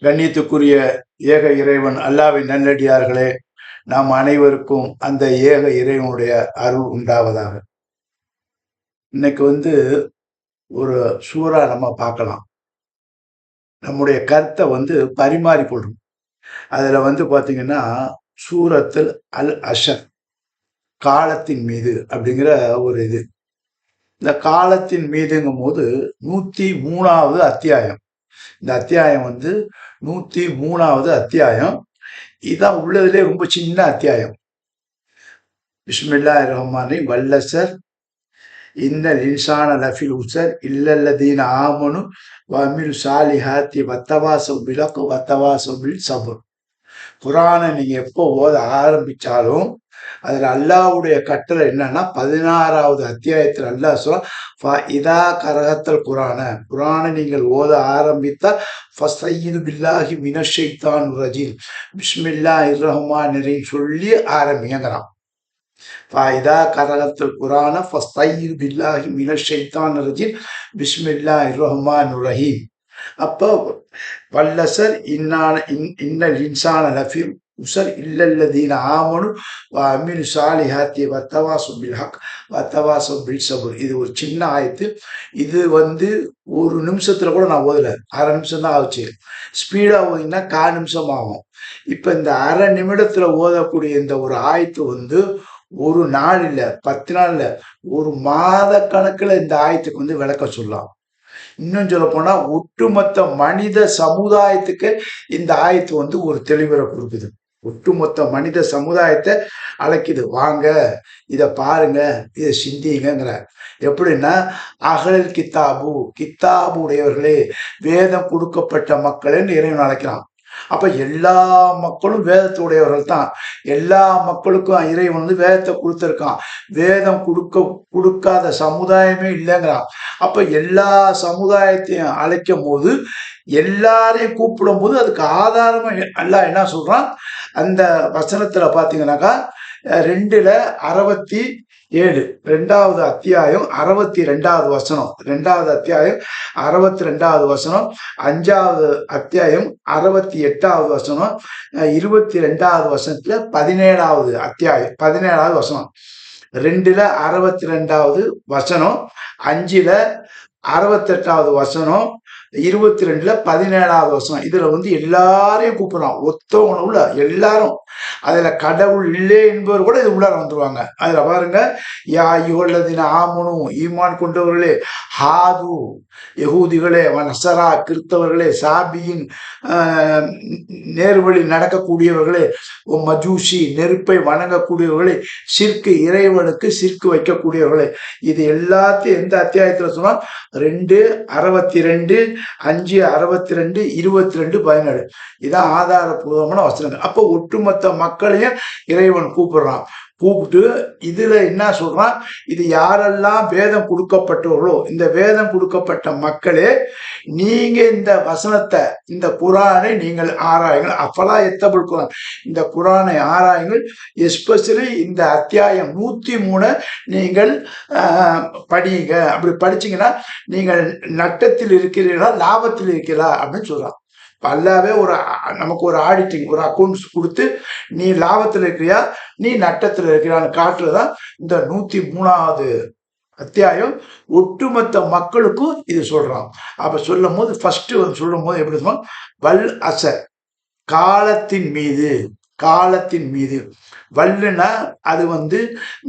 கண்ணியத்துக்குரிய ஏக இறைவன் அல்லாஹ்வின் நல்லடியார்களே, நாம் அனைவருக்கும் அந்த ஏக இறைவனுடைய அருள் உண்டாவதாக. இன்னைக்கு ஒரு சூறா நம்ம பார்க்கலாம். நம்முடைய கருத்தை பரிமாறிக்கொள்றோம். அதுல பாத்தீங்கன்னா, சூரத்துல் அல் அஷர், காலத்தின் மீது அப்படிங்கிற ஒரு இது. இந்த காலத்தின் மீதுங்கும் போது 103வது அத்தியாயம். இந்த அத்தியாயம் 103வது அத்தியாயம். இதான் உள்ளதுலே ரொம்ப சின்ன அத்தியாயம். பிஸ்மில்லாஹிர் ரஹ்மானிர் ரஹீம். வல்லசர் இன்னல் இன்சான லஃபில் உஸர் இல்லல்லதீன ஆமனு வஅமிலு ஸாலிஹாத்தி வத்தவாஸவ் பில் ஹக் வத்தவாஸவ் பிஸ் ஸப்ர். குர்ஆனை நீங்க எப்போ ஓத ஆரம்பிச்சாலும் அதுல அல்லாஹ்வுடைய கட்டளை என்னன்னா, 16வது அத்தியாயத்தில் அல்லாஹ் சொல்றான், இதா கரகத்தல் குர்ஆனை நீங்கள் ஓத ஆரம்பித்தால் ஃபஸ்தைது பில்லாஹி மினஷ் ஷைத்தானிர் ரஜீம் பிஸ்மில்லாஹிர் ரஹ்மானிர் ரஹீம் சொல்லி ஆரம்பிங்கறான். இதா கரகத்தல் குர்ஆன ஃபஸ்தைது பில்லாஹி மினஷ் ஷைத்தானிர் ரஜீம் பிஸ்மில்லாஹிர் ரஹ்மானிர் ரஹீம். அப்போ வல்லசர் இன்னல் இன்சான லஃபி உஸர் இல்லல்லதீன ஆமனு வஅமிலு ஸாலிஹாத்தி வத்தவாஸவ் பில் ஹக் வத்தவாஸவ் பிஸ் ஸப்ர். இது ஒரு சின்ன ஆயத்து. இது ஒரு நிமிஷத்துல கூட நான் ஓதல, அரை நிமிஷம் தான் ஆச்சு. ஸ்பீடா ஓதிங்கன்னா 1/4 நிமிஷம் ஆகும். இப்ப இந்த அரை நிமிடத்துல ஓதக்கூடிய இந்த ஒரு ஆயத்து ஒரு நாள் இல்ல, 10 நாள் இல்ல, ஒரு மாத கணக்குல இந்த ஆயத்துக்கு விளக்க சொல்லலாம். இன்னும் சொல்ல போனா ஒட்டுமொத்த மனித சமுதாயத்துக்கு இந்த ஆயத்து ஒரு தெளிவுரை கொடுக்குது. ஒட்டுமொத்த மனித சமுதாயத்தை அழைக்குது, வாங்க இத பாருங்க, இதை சிந்திங்கங்கிற. எப்படின்னா, அகலல் கித்தாபு உடையவர்களே, வேதம் கொடுக்கப்பட்ட மக்கள்னு இறைவன் அழைக்கிறான். அப்ப எல்லா மக்களும் வேதத்துடையவர்கள் தான். எல்லா மக்களுக்கும் இறைவன் வேதத்தை கொடுத்திருக்கான். வேதம் கொடுக்காத சமுதாயமே இல்லைங்கிறான். அப்ப எல்லா சமுதாயத்தையும் அழைக்கும் போது, எல்லாரையும் கூப்பிடும் போது அதுக்கு ஆதாரமா அல்லாஹ் என்ன சொல்றான், அந்த வசனத்துல பாத்தீங்கன்னாக்கா 2:67 2வது அத்தியாயம் 62வது வசனம், 2வது அத்தியாயம் 62வது வசனம், 5வது அத்தியாயம் 68வது வசனம், 22வது வசனத்துல 17வது அத்தியாயம் 17வது வசனம், 2:62வது வசனம், 5:68வது வசனம், 22:17வது வசனம். இதுல எல்லாரையும் கூப்பிடுறான், ஒத்தவனுள்ள எல்லாரும். அதுல கடவுள் இல்லை என்பவர் கூட இது உள்ளார வந்துருவாங்க. அதுல பாருங்க, யா அய்யுஹல்லதீன ஆமனு, ஈமான் கொண்டவர்களே, ஹாது யகூதிகளே, நஸரா கிறிஸ்தவர்களே, சாபியின் நேர்வழி நடக்கக்கூடியவர்களே, மஜூசி நெருப்பை வணங்கக்கூடியவர்களே, சிற்கு இறைவனுக்கு சிற்கு வைக்கக்கூடியவர்களே. இது எல்லாத்தையும் எந்த அத்தியாயத்துல சொன்னா, 2:62, 5:62, 22:17. இதான் ஆதாரபூர்வமான வசனங்கள். அப்போ ஒட்டுமொத்த மக்களையும் இறைவன் கூப்பிடுறான். கூப்பிட்டு இதுல என்ன சொல்றான், இது யாரெல்லாம் வேதம் கொடுக்கப்பட்டவர்களோ, இந்த வேதம் கொடுக்கப்பட்ட மக்களே, நீங்க இந்த வசனத்தை, இந்த குர்ஆனை நீங்கள் ஆராயுங்கள். அப்பலா எத்தபுல் குர்ஆன், இந்த குர்ஆனை ஆராயுங்கள். எஸ்பெஷலி இந்த அத்தியாயம் 103 நீங்கள் படியுங்க. அப்படி படிச்சீங்கன்னா நீங்கள் நட்டத்தில் இருக்கிறீர்களா, லாபத்தில் இருக்கிறீர்களா அப்படின்னு சொல்றான். அல்லாவே நமக்கு ஒரு ஆடிட்டிங், ஒரு அக்கௌண்ட்ஸ் கொடுத்து, நீ லாபத்தில் இருக்கிறியா, நீ நட்டத்தில் இருக்கிறான்னு காட்டுறதுதான் இந்த 103வது அத்தியாயம். ஒட்டுமொத்த மக்களுக்கும் இது சொல்றான். அப்ப சொல்லும் போது ஃபர்ஸ்ட் சொல்லும் போது எப்படி சொல்லுவோம், வல் அசர், காலத்தின் மீது. காலத்தின் மீது வல்லுனா அது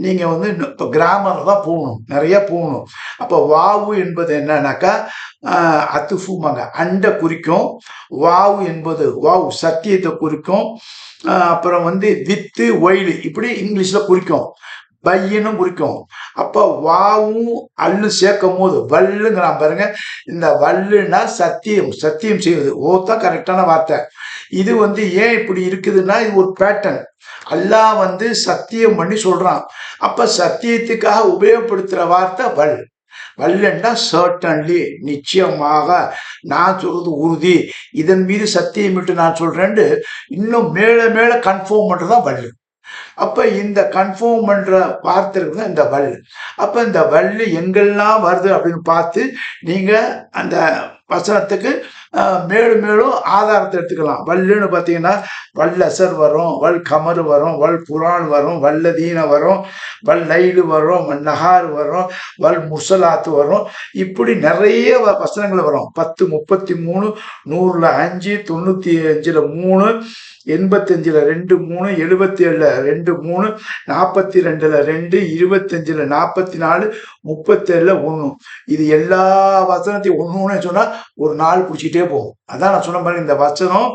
நீங்க இப்ப கிராமர் தான் போகணும், நிறைய போகணும். அப்ப வாவு என்பது என்னன்னாக்கா அத்துஃபுமாங்க, அண்ட குறிக்கும். வாவு என்பது வாவு சத்தியத்தை குறிக்கும். அப்புறம் வித்து ஒயிலு இப்படி இங்கிலீஷ்ல குறிக்கும், பையனும் குறிக்கும். அப்ப வாவும் அல்லு சேர்க்கும் போது வல்லுங்கிறான் பாருங்க. இந்த வல்லுன்னா சத்தியம், சத்தியம் செய்வது. ஓத்தான் கரெக்டான வார்த்தை. இது ஏன் இப்படி இருக்குதுன்னா, இது ஒரு பேட்டர்ன். அல்லாஹ் சத்தியம் பண்ணி சொல்றான். அப்ப சத்தியத்துக்காக உபயோகப்படுத்துற வார்த்தை வல். வல்லுன்னா சர்டன்லி, நிச்சயமாக, நான் சொல்றது உறுதி, இதன் மீது சத்தியமிட்டு நான் சொல்றேன்னு இன்னும் மேல மேல கன்ஃபார்ம் பண்றதுதான் வல்லு. அப்ப இந்த கன்ஃபார்ம் பண்ற வார்த்தை இருக்குதான் இந்த வல். அப்ப இந்த வல்லு எங்கெல்லாம் வருது அப்படின்னு பார்த்து நீங்க அந்த வசனத்துக்கு மேலும் மேலும் ஆதாரத்தை எடுத்துக்கலாம். வல்லுன்னு பார்த்தீங்கன்னா வல்லசர் வரும், வல் கமரு வரும், வல் புரான் வரும், வல்லதீன வரும், வல் லைலு வரும், நகார் வரும், வல் முசலாத்து வரும். இப்படி நிறைய வசனங்கள் வரும். 10, 33, 100ல் 5, 95ல் 3, 85ல் 2, 3, 77ல் 2, 3, 42ல் 2, 25ல் 44, 37ல் 1. இது எல்லா வசனத்தையும் ஒன்று சொன்னா ஒரு நாள் பிடிச்சிட்டே போகும். அதான் நான் சொன்ன மாதிரி இந்த வசனம்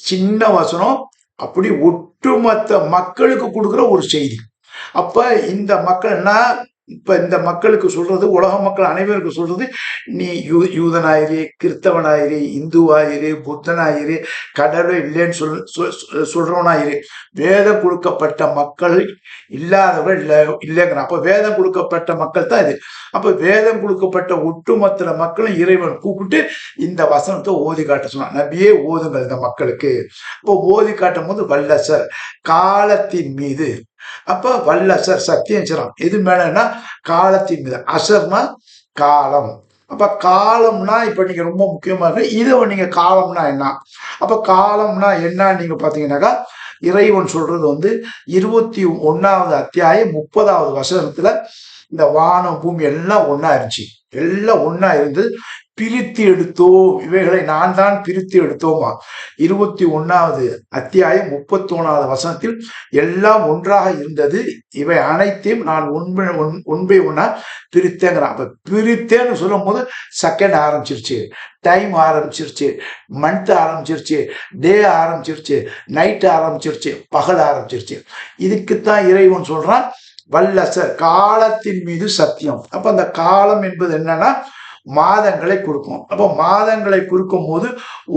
சின்ன வசனம் அப்படி ஒட்டுமொத்த மக்களுக்கு கொடுக்குற ஒரு செய்தி. அப்ப இந்த மக்கள்னா இப்ப இந்த மக்களுக்கு சொல்றது, உலக மக்கள் அனைவருக்கும் சொல்றது, நீ யூதனாயிரு, கிறிஸ்தவனாயிரு, இந்துவாயிரு, புத்தனாயிரு, கடவுளே இல்லைன்னு சொல்றவனாயிரு. வேதம் கொடுக்கப்பட்ட மக்கள் இல்லாதவர்கள் இல்லைங்கிறான். அப்ப வேதம் கொடுக்கப்பட்ட மக்கள் தான் இது. அப்ப வேதம் கொடுக்கப்பட்ட ஒட்டுமொத்த மக்களும் இறைவன் கூப்பிட்டு இந்த வசனத்தை ஓதி காட்ட சொன்னான். நபியே ஓதுங்கள் இந்த மக்களுக்கு. இப்போ ஓதி காட்டும் போது வல்லசர் காலத்தின் மீது, அப்ப வல்லசர் சத்தியம் செய்றான். எது மேலன்னா காலத்தின் மீது. அசர்னா காலம். அப்ப காலம்னா இப்ப நீங்க ரொம்ப முக்கியமாக இதை நீங்க காலம்னா என்ன, அப்ப காலம்னா என்ன நீங்க பாத்தீங்கன்னாக்கா இறைவன் சொல்றது 21வது அத்தியாயம் 30வது வசனத்துல இந்த வானம் பூமி எல்லாம் ஒன்னா இருந்துச்சு. எல்லாம் ஒன்னா இருந்து பிரித்து எடுத்தோம், இவைகளை நான் தான் பிரித்து எடுத்தோமா. 21வது அத்தியாயம் 31வது வசனத்தில் எல்லாம் ஒன்றாக இருந்தது, இவை அனைத்தையும் நான் ஒன்பை ஒன்னா பிரித்தேங்கிறான். அப்ப பிரித்தேன்னு சொல்லும் போது செகண்ட் ஆரம்பிச்சிருச்சு, டைம் ஆரம்பிச்சிருச்சு, மந்த் ஆரம்பிச்சிருச்சு, டே ஆரம்பிச்சிருச்சு, நைட் ஆரம்பிச்சிருச்சு, பகல் ஆரம்பிச்சிருச்சு. இதுக்குத்தான் இறைவன் சொல்றான் வல்லசர் காலத்தின் மீது சத்தியம். அப்ப அந்த காலம் என்பது என்னன்னா மாதங்களை கொடுக்கும். அப்போ மாதங்களை கொடுக்கும் போது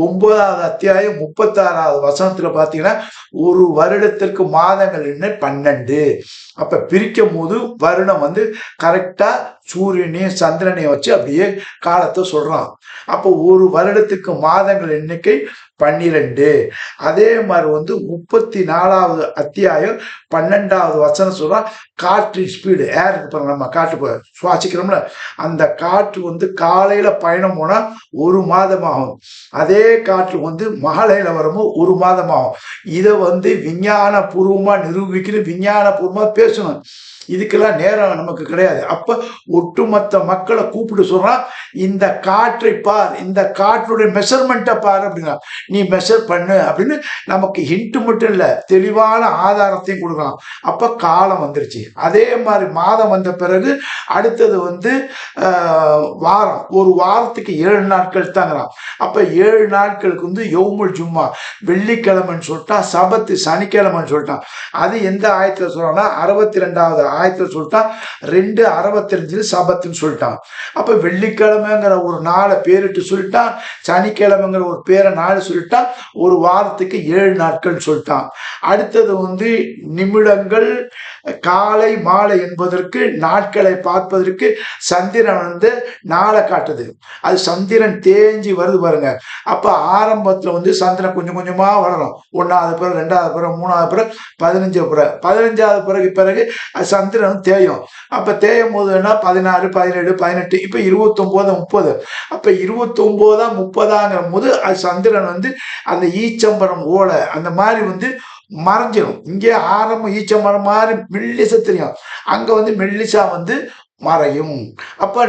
9வது அத்தியாயம் 36வது வசனத்துல பாத்தீங்கன்னா ஒரு வருடத்திற்கு மாதங்கள் என்ன 12. அப்ப பிரிக்கும் போது வருடம் கரெக்டா சூரியனையும் சந்திரனையும் வச்சு அப்படியே காலத்தை சொல்றான். அப்போ ஒரு வருடத்துக்கு மாதங்கள் எண்ணிக்கை 12. அதே மாதிரி 34வது அத்தியாயம் 12வது வசனம் சொல்றான் காற்று ஸ்பீடு, ஏருக்கு பாருங்க, நம்ம காற்று சுவாசிக்கிறோம்ல, அந்த காற்று காலையில பயணம் போனா 1 மாதம் ஆகும். அதே காற்று மாலையில வரும்போது 1 மாதம் ஆகும். இதை விஞ்ஞான பூர்வமா நிரூபிக்கணும், விஞ்ஞான பூர்வமா பேசணும். இதுக்கெல்லாம் நேரம் நமக்கு கிடையாது. அப்ப ஒட்டுமொத்த மக்களை கூப்பிட்டு சொல்றான் இந்த காற்றை பார், இந்த காற்றுடைய மெஷர்மெண்ட்டை பார் அப்படின்னா நீ மெஷர் பண்ணு அப்படின்னு நமக்கு ஹிண்ட் மட்டும் இல்ல தெளிவான ஆதாரத்தையும் கொடுக்கலாம். அப்ப காலம் வந்துருச்சு. அதே மாதிரி மாதம் வந்த பிறகு அடுத்தது வாரம். ஒரு வாரத்துக்கு 7 நாட்கள் தாங்கிறான். அப்ப 7 நாட்களுக்கு யௌமுல் ஜும்மா வெள்ளிக்கிழமைன்னு சொல்லிட்டான், சபத்து சனிக்கிழமைன்னு சொல்லிட்டான். அது எந்த ஆயத்துல சொல்றான்னா 62வது ஆயத்துல சொல்லிட்டான், 2:65 சபத்துன்னு சொல்லிட்டான். அப்ப வெள்ளிக்கிழமைங்கிற ஒரு நாளை பேரிட்டு சொல்லிட்டான், சனிக்கிழமைங்கிற ஒரு பேரை நாள் சொல்லிட்டான், ஒரு வாரத்துக்கு 7 நாட்கள் சொல்லிட்டான். அடுத்தது நிமிடங்கள் காலை மாலை என்பதற்கு நாட்களை பார்ப்பதற்கு சந்திரன் நாளை காட்டுது. அது சந்திரன் தேஞ்சி வருது பாருங்க. அப்ப ஆரம்பத்துல சந்திரன் கொஞ்சம் கொஞ்சமா வளரும். 1வது பிறகு 2வது பிறகு 3வது பிறகு 15வது பிறகு அது சந்திரன் தேயும். அப்ப தேயும் போது 16, 17, 18, இப்ப 29, 30. அப்ப 29, 30ங்கிற போது அது சந்திரன் அந்த ஈச்சம்பரம் ஓலை அந்த மாதிரி மறைஞ்சிடும். இங்கே ஆரம்பம் ஈச்சம்பரம் மாதிரி மெல்லிசா தெரியும், அங்க மெல்லிசா மறையும். அப்ப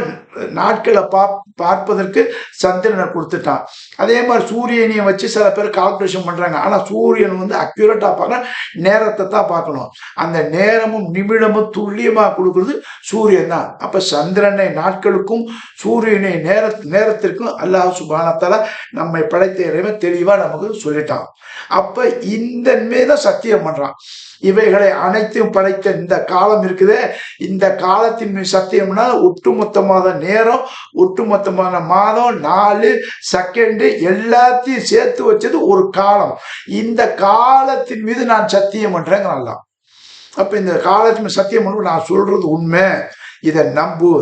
நாட்களை பார்ப்பதற்கு சந்திரனை கொடுத்துட்டான். அதே மாதிரி சூரியனையும் வச்சு சில பேர் கால்குலேஷன் பண்றாங்க. ஆனா சூரியன் அக்யூரேட்டா பார்க்க நேரத்தை தான் பார்க்கணும். அந்த நேரமும் நிமிடமும் துல்லியமா கொடுக்கறது சூரியன் தான். அப்ப சந்திரனை நாட்களுக்கும் சூரியனை நேரத்திற்கும் அல்லாஹ் சுப்ஹானஹு வ தஆலா நம்மை படைத்த இறைவன் தெளிவா நமக்கு சொல்லிட்டான். அப்ப இந்த மீத சத்தியம் பண்றான். இவைகளை அனைத்தையும் படைத்த இந்த காலம் இருக்குதே, இந்த காலத்தின் மீது சத்தியம்னா ஒட்டுமொத்தமான நேரம், ஒட்டுமொத்தமான மாதம், நாலு, செகண்ட் எல்லாத்தையும் சேர்த்து வச்சது ஒரு காலம். இந்த காலத்தின் மீது நான் சத்தியம் பண்றேங்கிறான். அப்ப இந்த காலத்தின் சத்தியம் பண்ண நான் சொல்றது உண்மை, இதை நம்பு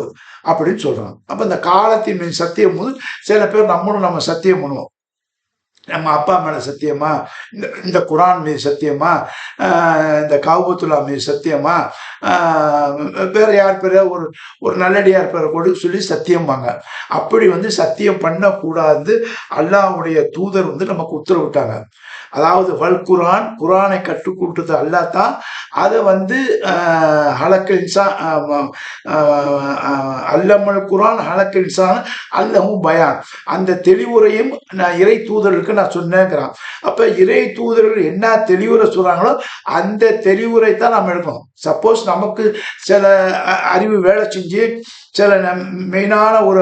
அப்படின்னு சொல்றான். அப்ப இந்த காலத்தின் மீது சத்தியம் போது சில பேர் நம்மளும் நம்ம சத்தியம் பண்ணுவோம். நம்ம அப்பா மேல சத்தியமா, இந்த குரான் மீது சத்தியமா, இந்த காபத்துல்லா மீது சத்தியமா, வேற யார் பேர ஒரு ஒரு நல்லடியார் பேரை கூட சொல்லி சத்தியம்பாங்க. அப்படி சத்தியம் பண்ணக்கூடாது. அல்லாஹ்வுடைய தூதர் நமக்கு உத்தரவிட்டாங்க. அதாவது குரானை கற்றுக் கொடுத்தது அல்லாஹ் தான். அதை ஹலக்கல் இன்சான் அல்லமல் குரான் ஹலக்கல் இன்சான் அல்லஹும் பயான், அந்த தெளிவுரையும் நான் இறை தூதர்களுக்கு நான் சொன்னேங்கிறான். அப்ப இறை தூதர்கள் என்ன தெளிவுரை சொல்றாங்களோ அந்த தெளிவுரை தான் நம்ம எடுக்கணும். சப்போஸ் நமக்கு சில அறிவு வேலை செஞ்சு சில மெயினான ஒரு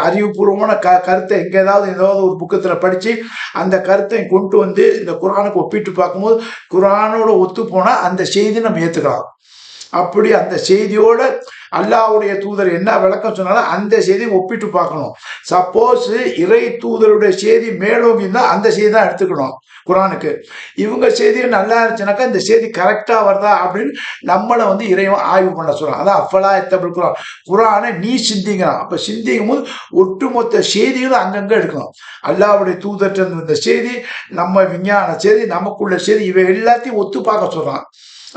அறிவுபூர்வமான கருத்தை ஏதாவது ஒரு புக்கத்தில் படித்து அந்த கருத்தை கொண்டு இந்த குரானுக்கு ஒப்பிட்டு பார்க்கும்போது குரானோட ஒத்து போனால் அந்த செய்தி நம்ம ஏற்றுக்கலாம். அப்படி அந்த செய்தியோட அல்லாஹ்வுடைய தூதர் என்ன விளக்கம் சொன்னாலும் அந்த செய்தியை ஒப்பிட்டு பார்க்கணும். சப்போஸ் இறை தூதருடைய செய்தி மேலோங்கி இருந்தால் அந்த செய்தி தான் எடுத்துக்கணும். குரானுக்கு இவங்க செய்தி நல்லா இருந்துச்சுனாக்கா இந்த செய்தி கரெக்டா வருதா அப்படின்னு நம்மளை இறைவன் ஆய்வு பண்ண சொல்றான். அதான் அப்பலா எத்தபிள் குரான், குரானை நீ சிந்திக்கிறான். அப்ப சிந்திக்கும் போது ஒட்டுமொத்த செய்திகளும் அங்கங்க எடுக்கணும். அல்லாஹ்வுடைய தூதர்கிட்ட இந்த செய்தி, நம்ம விஞ்ஞான செய்தி, நமக்குள்ள செய்தி, இவை எல்லாத்தையும் ஒத்து பார்க்க சொல்றான்.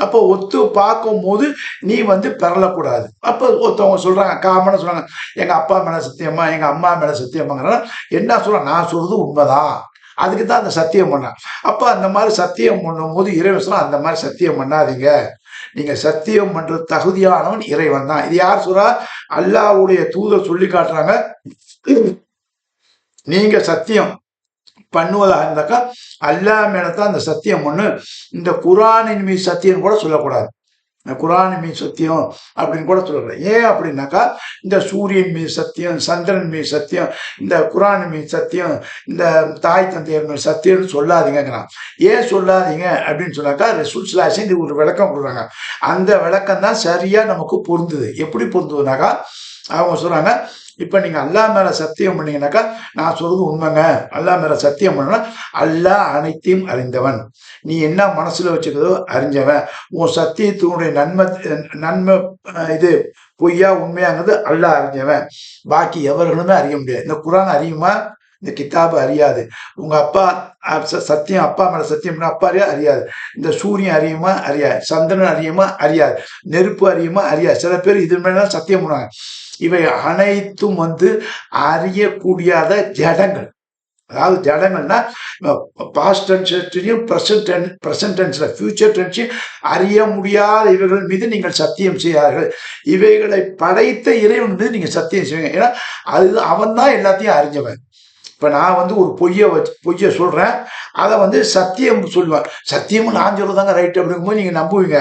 அப்போ ஒத்து பார்க்கும் போது நீ பெறலக்கூடாது. அப்போ ஒருத்தவங்க சொல்றாங்க, காமனா சொல்றாங்க, எங்க அப்பா மேல சத்தியமா, எங்க அம்மா மேல சத்தியமாங்கிறா என்ன சொல்றாங்க, நான் சொல்றது உண்மைதான், அதுக்கு தான் அந்த சத்தியம் பண்ணேன். அப்ப அந்த மாதிரி சத்தியம் பண்ணும் போது இறைவன் சொல்ல, அந்த மாதிரி சத்தியம் பண்ணாதீங்க, நீங்க சத்தியம் பண்ற தகுதியானவன் இறைவன் தான். இது யார் சொல்றா? அல்லாஹ்வுடைய தூதர் சொல்லி காட்டுறாங்க. நீங்க சத்தியம் பண்ணுவதாக இருந்தாக்கா அல்லாஹ் மேலதான் அந்த சத்தியம் ஒண்ணு. இந்த குரானின் மீது சத்தியம் கூட சொல்லக்கூடாது. குரான் மீது சத்தியம் அப்படின்னு கூட சொல்லக்கூடாது. ஏன் அப்படின்னாக்கா இந்த சூரியன் மீது சத்தியம், சந்திரன் மீது சத்தியம், இந்த குரான் மீது சத்தியம், இந்த தாய் தந்தையர் மீது சத்தியம்னு சொல்லாதீங்கிறான். ஏன் சொல்லாதீங்க அப்படின்னு சொன்னாக்கா ரசூல் ஸல்லல்லாஹு அலைஹி வஸல்லம் ஒரு விளக்கம் கொடுக்குறாங்க. அந்த விளக்கம் தான் சரியா நமக்கு பொருந்துது. எப்படி பொருந்துதுனாக்கா அவங்க சொல்றாங்க, இப்ப நீங்க அல்லாஹ் மேல சத்தியம் பண்ணீங்கன்னாக்கா நான் சொல்றது உண்மைங்க, அல்லாஹ் மேல சத்தியம் பண்ணா அல்லாஹ் அனைத்தையும் அறிந்தவன், நீ என்ன மனசுல வச்சுக்கிறதோ அறிஞ்சவன், உன் சத்தியத்தினுடைய நன்மை இது பொய்யா உண்மையாங்கிறது அல்லாஹ் அறிஞ்சவன், பாக்கி எவர்களுமே அறிய முடியாது. இந்த குரான் அறியுமா? இந்த கிதாபு அறியாது. உங்க அப்பா சத்தியம், அப்பா மேல சத்தியம் பண்ண அப்பா அறியாது. இந்த சூரியன் அறியுமா? அறியாது. சந்திரன் அறியுமா? அறியாது. நெருப்பு அறியுமா? அறியாது. சில பேர் இது மேல சத்தியம் பண்ணுவாங்க. இவை அனைத்தும் அறியக்கூடியாத ஜடங்கள். அதாவது ஜடங்கள்னா பாஸ்ட் டென்ஸ்லையும் பிரசன்ட் டென்ஸ்ல ஃபியூச்சர் டென்ஸையும் அறிய முடியாத இவைகள் மீது நீங்கள் சத்தியம் செய்யார்கள். இவைகளை படைத்த இறைவன் மீது நீங்க சத்தியம் செய்வீங்க. ஏன்னா அது அவன் தான் எல்லாத்தையும் அறிஞ்சவன். இப்ப நான் ஒரு பொய்யை சொல்றேன், அதை சத்தியம் சொல்லுவேன். சத்தியமும் நான் சொல்றதாங்க ரைட் அப்படிங்கும்போது நீங்க நம்புவீங்க.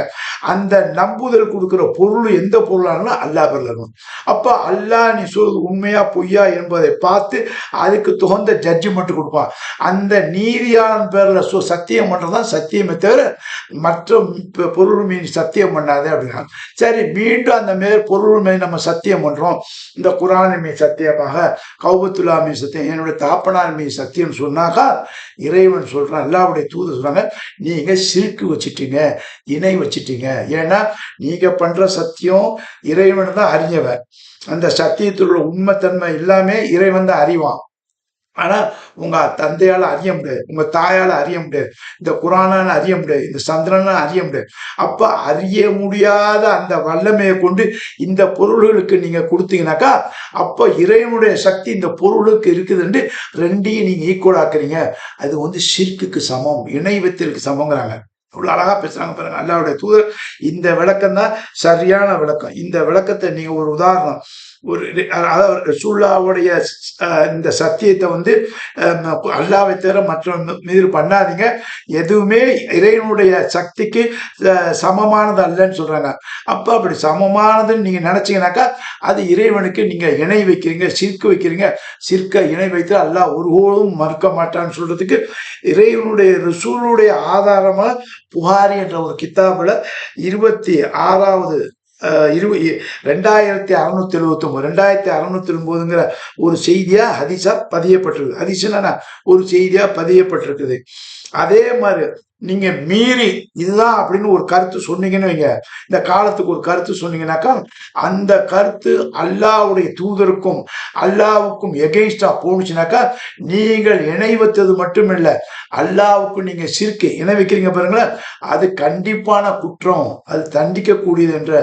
அந்த நம்புதல் கொடுக்குற பொருள் எந்த பொருளானா அல்லாஹ் பேர்ல இருக்கணும். அப்ப அல்லாஹ் நீ சொல்றது உண்மையா பொய்யா என்பதை பார்த்து அதுக்கு தகுந்த ஜட்ஜ்மெண்ட் கொடுப்பான். அந்த நீதியாளன் பேர்ல சத்தியம் பண்றதுதான் சத்தியமே தவிர மற்ற பொருள் மீது சத்தியம் பண்ணாதே அப்படின்னா. சரி, மீண்டும் அந்த பொருள் மீது நம்ம சத்தியம் பண்றோம். இந்த குரான் மீது சத்தியமாக, கௌபத்துல்லா மீது சத்தியம், என்னுடைய தாப்பனார் மீது சத்தியம் சொன்னாக்கா இறைவன் சொல்றான், அல்லாஹ்வுடைய தூதர் சொல்றாங்க, நீங்க சிறுக்கு வச்சுட்டீங்க, இணை வச்சுட்டீங்க. ஏன்னா நீங்க பண்ற சத்தியம் இறைவன் தான் அறிஞ்சவன். அந்த சத்தியத்தில் உள்ள உண்மைத்தன்மை எல்லாமே இறைவன் தான் அறிவான். ஆனா உங்க தந்தையால அறிய முடியாது, உங்க தாயால அறிய முடியாது, இந்த குரானால அறிய முடியாது, இந்த சந்திரனால அறிய முடியாது. அப்ப அறிய முடியாத அந்த வல்லமையை கொண்டு இந்த பொருள்களுக்கு நீங்க கொடுத்தீங்கன்னாக்கா அப்ப இறைவனுடைய சக்தி இந்த பொருளுக்கு இருக்குதுன்னு ரெண்டையும் நீங்க ஈக்குவல் ஆக்குறீங்க. அது ஷிர்க்குக்கு சமம், இணை வைத்தலுக்கு சமங்கிறாங்க. இவ்வளவு அழகா பேசுறாங்க பாருங்க அல்லாஹ்வுடைய தூதர். இந்த விளக்கம் தான் சரியான விளக்கம். இந்த விளக்கத்தை நீங்க ஒரு உதாரணம், அதாவது ரசூலுல்லாஹ்வுடைய இந்த சத்தியத்தை அல்லாஹ்வை தவிர மற்ற மீது பண்ணாதீங்க, எதுவுமே இறைவனுடைய சக்திக்கு சமமானது அல்லன்னு சொல்றாங்க. அப்ப அப்படி சமமானதுன்னு நீங்க நினைச்சீங்கன்னாக்கா அது இறைவனுக்கு நீங்க இணை வைக்கிறீங்க, சிற்கு வைக்கிறீங்க. சிற்க இணை வைத்து அல்லாஹ் ஒருபோதும் மறுக்க மாட்டான்னு சொல்றதுக்கு இறைவனுடைய ரசூலுடைய ஆதாரமா புகாரி என்ற ஒரு கிதாபுல 26வது 2679 ஒரு செய்தியா ஹதீஸா பதியப்பட்டிருக்கு. ஹதீஸ்னா ஒரு செய்தியா பதியப்பட்டிருக்குது. அதே மாதிரி நீங்க மீறி இதுதான் அப்படின்னு ஒரு கருத்து சொன்னீங்கன்னு வைங்க, இந்த காலத்துக்கு ஒரு கருத்து சொன்னீங்கன்னாக்கா அந்த கருத்து அல்லாஹ்வுடைய தூதருக்கும் அல்லாஹ்வுக்கும் எகெயின்ஸ்டா போனுச்சுனாக்கா நீங்கள் இணை வைத்தது மட்டுமில்ல, அல்லாஹ்வுக்கு நீங்க சிறுக்கு இணை வைக்கிறீங்க பாருங்களேன், அது கண்டிப்பான குற்றம், அது தண்டிக்க கூடியது என்ற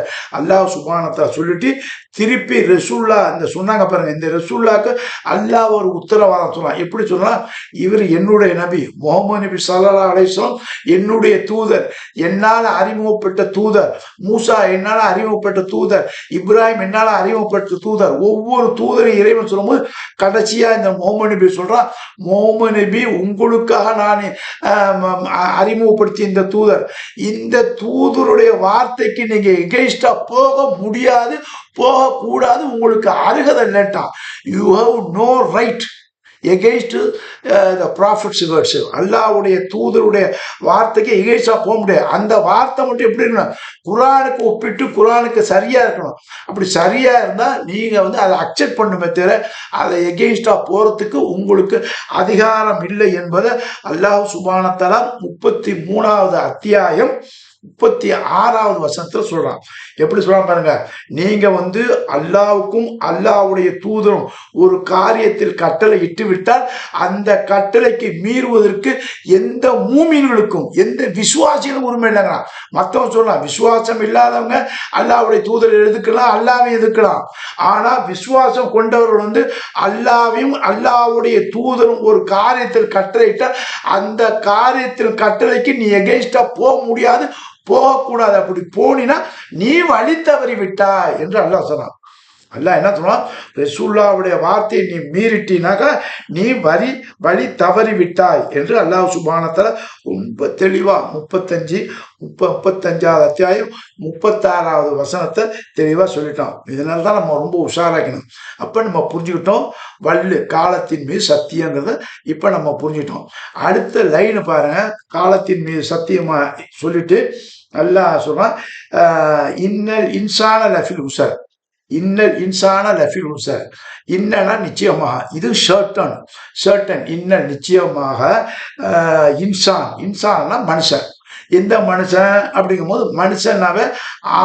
அல்லாஹ் சுப்ஹானஹு வ தஆலா சொல்லிட்டு திருப்பி ரசூல்லா இந்த சொன்னாங்க பாருங்க, இந்த ரசூல்லாக்கு அல்லாஹ் ஒரு உத்தரவாதம் சொல்லலாம். எப்படி சொல்லலாம்? இவர் என்னுடைய நபி முகமது நபி ஸல்லல்லாஹு அலைஹி வஸல்லம் என்னுடைய தூதர், என்னால் அறிமுகப்பட்ட தூதர், மூசா என்னால் அறிமுகப்பட்ட தூதர், இப்ராஹிம் என்னால் அறிமுகப்பட்ட தூதர். ஒவ்வொரு தூதரையும் இறைவன் சொல்லும்போது கடைசியா இந்த முகமது நபி சொல்றான், முகமது நபி உங்களுக்காக நான் அறிமுகப்படுத்திய இந்த தூதர், இந்த தூதருடைய வார்த்தைக்கு நீங்க எகெயின்ஸ்டா போக முடியாது, போகக்கூடாது, உங்களுக்கு அருகதை இல்லட்டான். You have no right against the prophet's words. அல்லாஹ்வுடைய தூதருடைய வார்த்தைக்கு எகெயின்ஸ்டா போக முடியாது. அந்த வார்த்தை மட்டும் எப்படி இருக்கணும்? குரானுக்கு ஒப்பிட்டு குரானுக்கு சரியா இருக்கணும். அப்படி சரியா இருந்தா நீங்க அதை அக்செப்ட் பண்ணுமே தவிர அதை எகெயின்ஸ்டா போறதுக்கு உங்களுக்கு அதிகாரம் இல்லை என்பதை அல்லாஹ் சுப்ஹானஹு வ தஆலா 33வது அத்தியாயம் 36வது வசனத்துல சொல்றான். எப்படி சொல்றான் பாருங்க, நீங்க அல்லாஹ்வுக்கும் அல்லாஹ்வுடைய தூதரும் ஒரு காரியத்தில் கட்டளை இட்டு விட்டால் அந்த கட்டளைக்கு மீறுவதற்கு எந்த மூமின்களுக்கும் எந்த விசுவாசிகளும் உரிமை இல்லைங்க. மத்தவங்க சொல்லலாம் விசுவாசம் இல்லாதவங்க அல்லாஹ்வுடைய தூதர் எதுக்கலாம், அல்லாஹ்வை எதுக்கலாம். ஆனா விசுவாசம் கொண்டவர்கள் அல்லாஹ்வையும் அல்லாஹ்வுடைய தூதரும் ஒரு காரியத்தில் கட்டளையிட்டால் அந்த காரியத்தில் கட்டளைக்கு நீ எகெயின்ஸ்டா போக முடியாது, போகக்கூடாது. அப்படி போனினா நீ வழி தவறி விட்டாய் என்று அல்லாஹ் சொன்னான். அல்லாஹ் என்ன சொன்னான்? ரசூலுல்லாஹ்வுடைய வார்த்தையை நீ மீறிட்டினாக்கா நீ வழி தவறி விட்டாய் என்று அல்லாஹ் சுப்ஹானஹு வ தஆலா ரொம்ப தெளிவா 35வது அத்தியாயம் 36வது வசனத்தை தெளிவா சொல்லிட்டோம். இதனால தான் நம்ம ரொம்ப உஷாராக்கணும். அப்ப நம்ம புரிஞ்சுக்கிட்டோம் காலத்தின் மீது சத்தியங்கிறத இப்ப நம்ம புரிஞ்சுக்கிட்டோம். அடுத்த லைன் பாருங்க, காலத்தின் மீது சத்தியமா சொல்லிட்டு அல்லாஹ் சொல்றான், இன்னல் இன்சான லஃபில் உஸர், இன்னல் இன்சான லஃபில் உஸர். இன்னனா நிச்சயமாக, இது சர்டன், இன்னல் நிச்சயமாக, இன்சான்னா மனுஷன். எந்த மனுஷன் அப்படிங்கும்போது மனுஷனாவே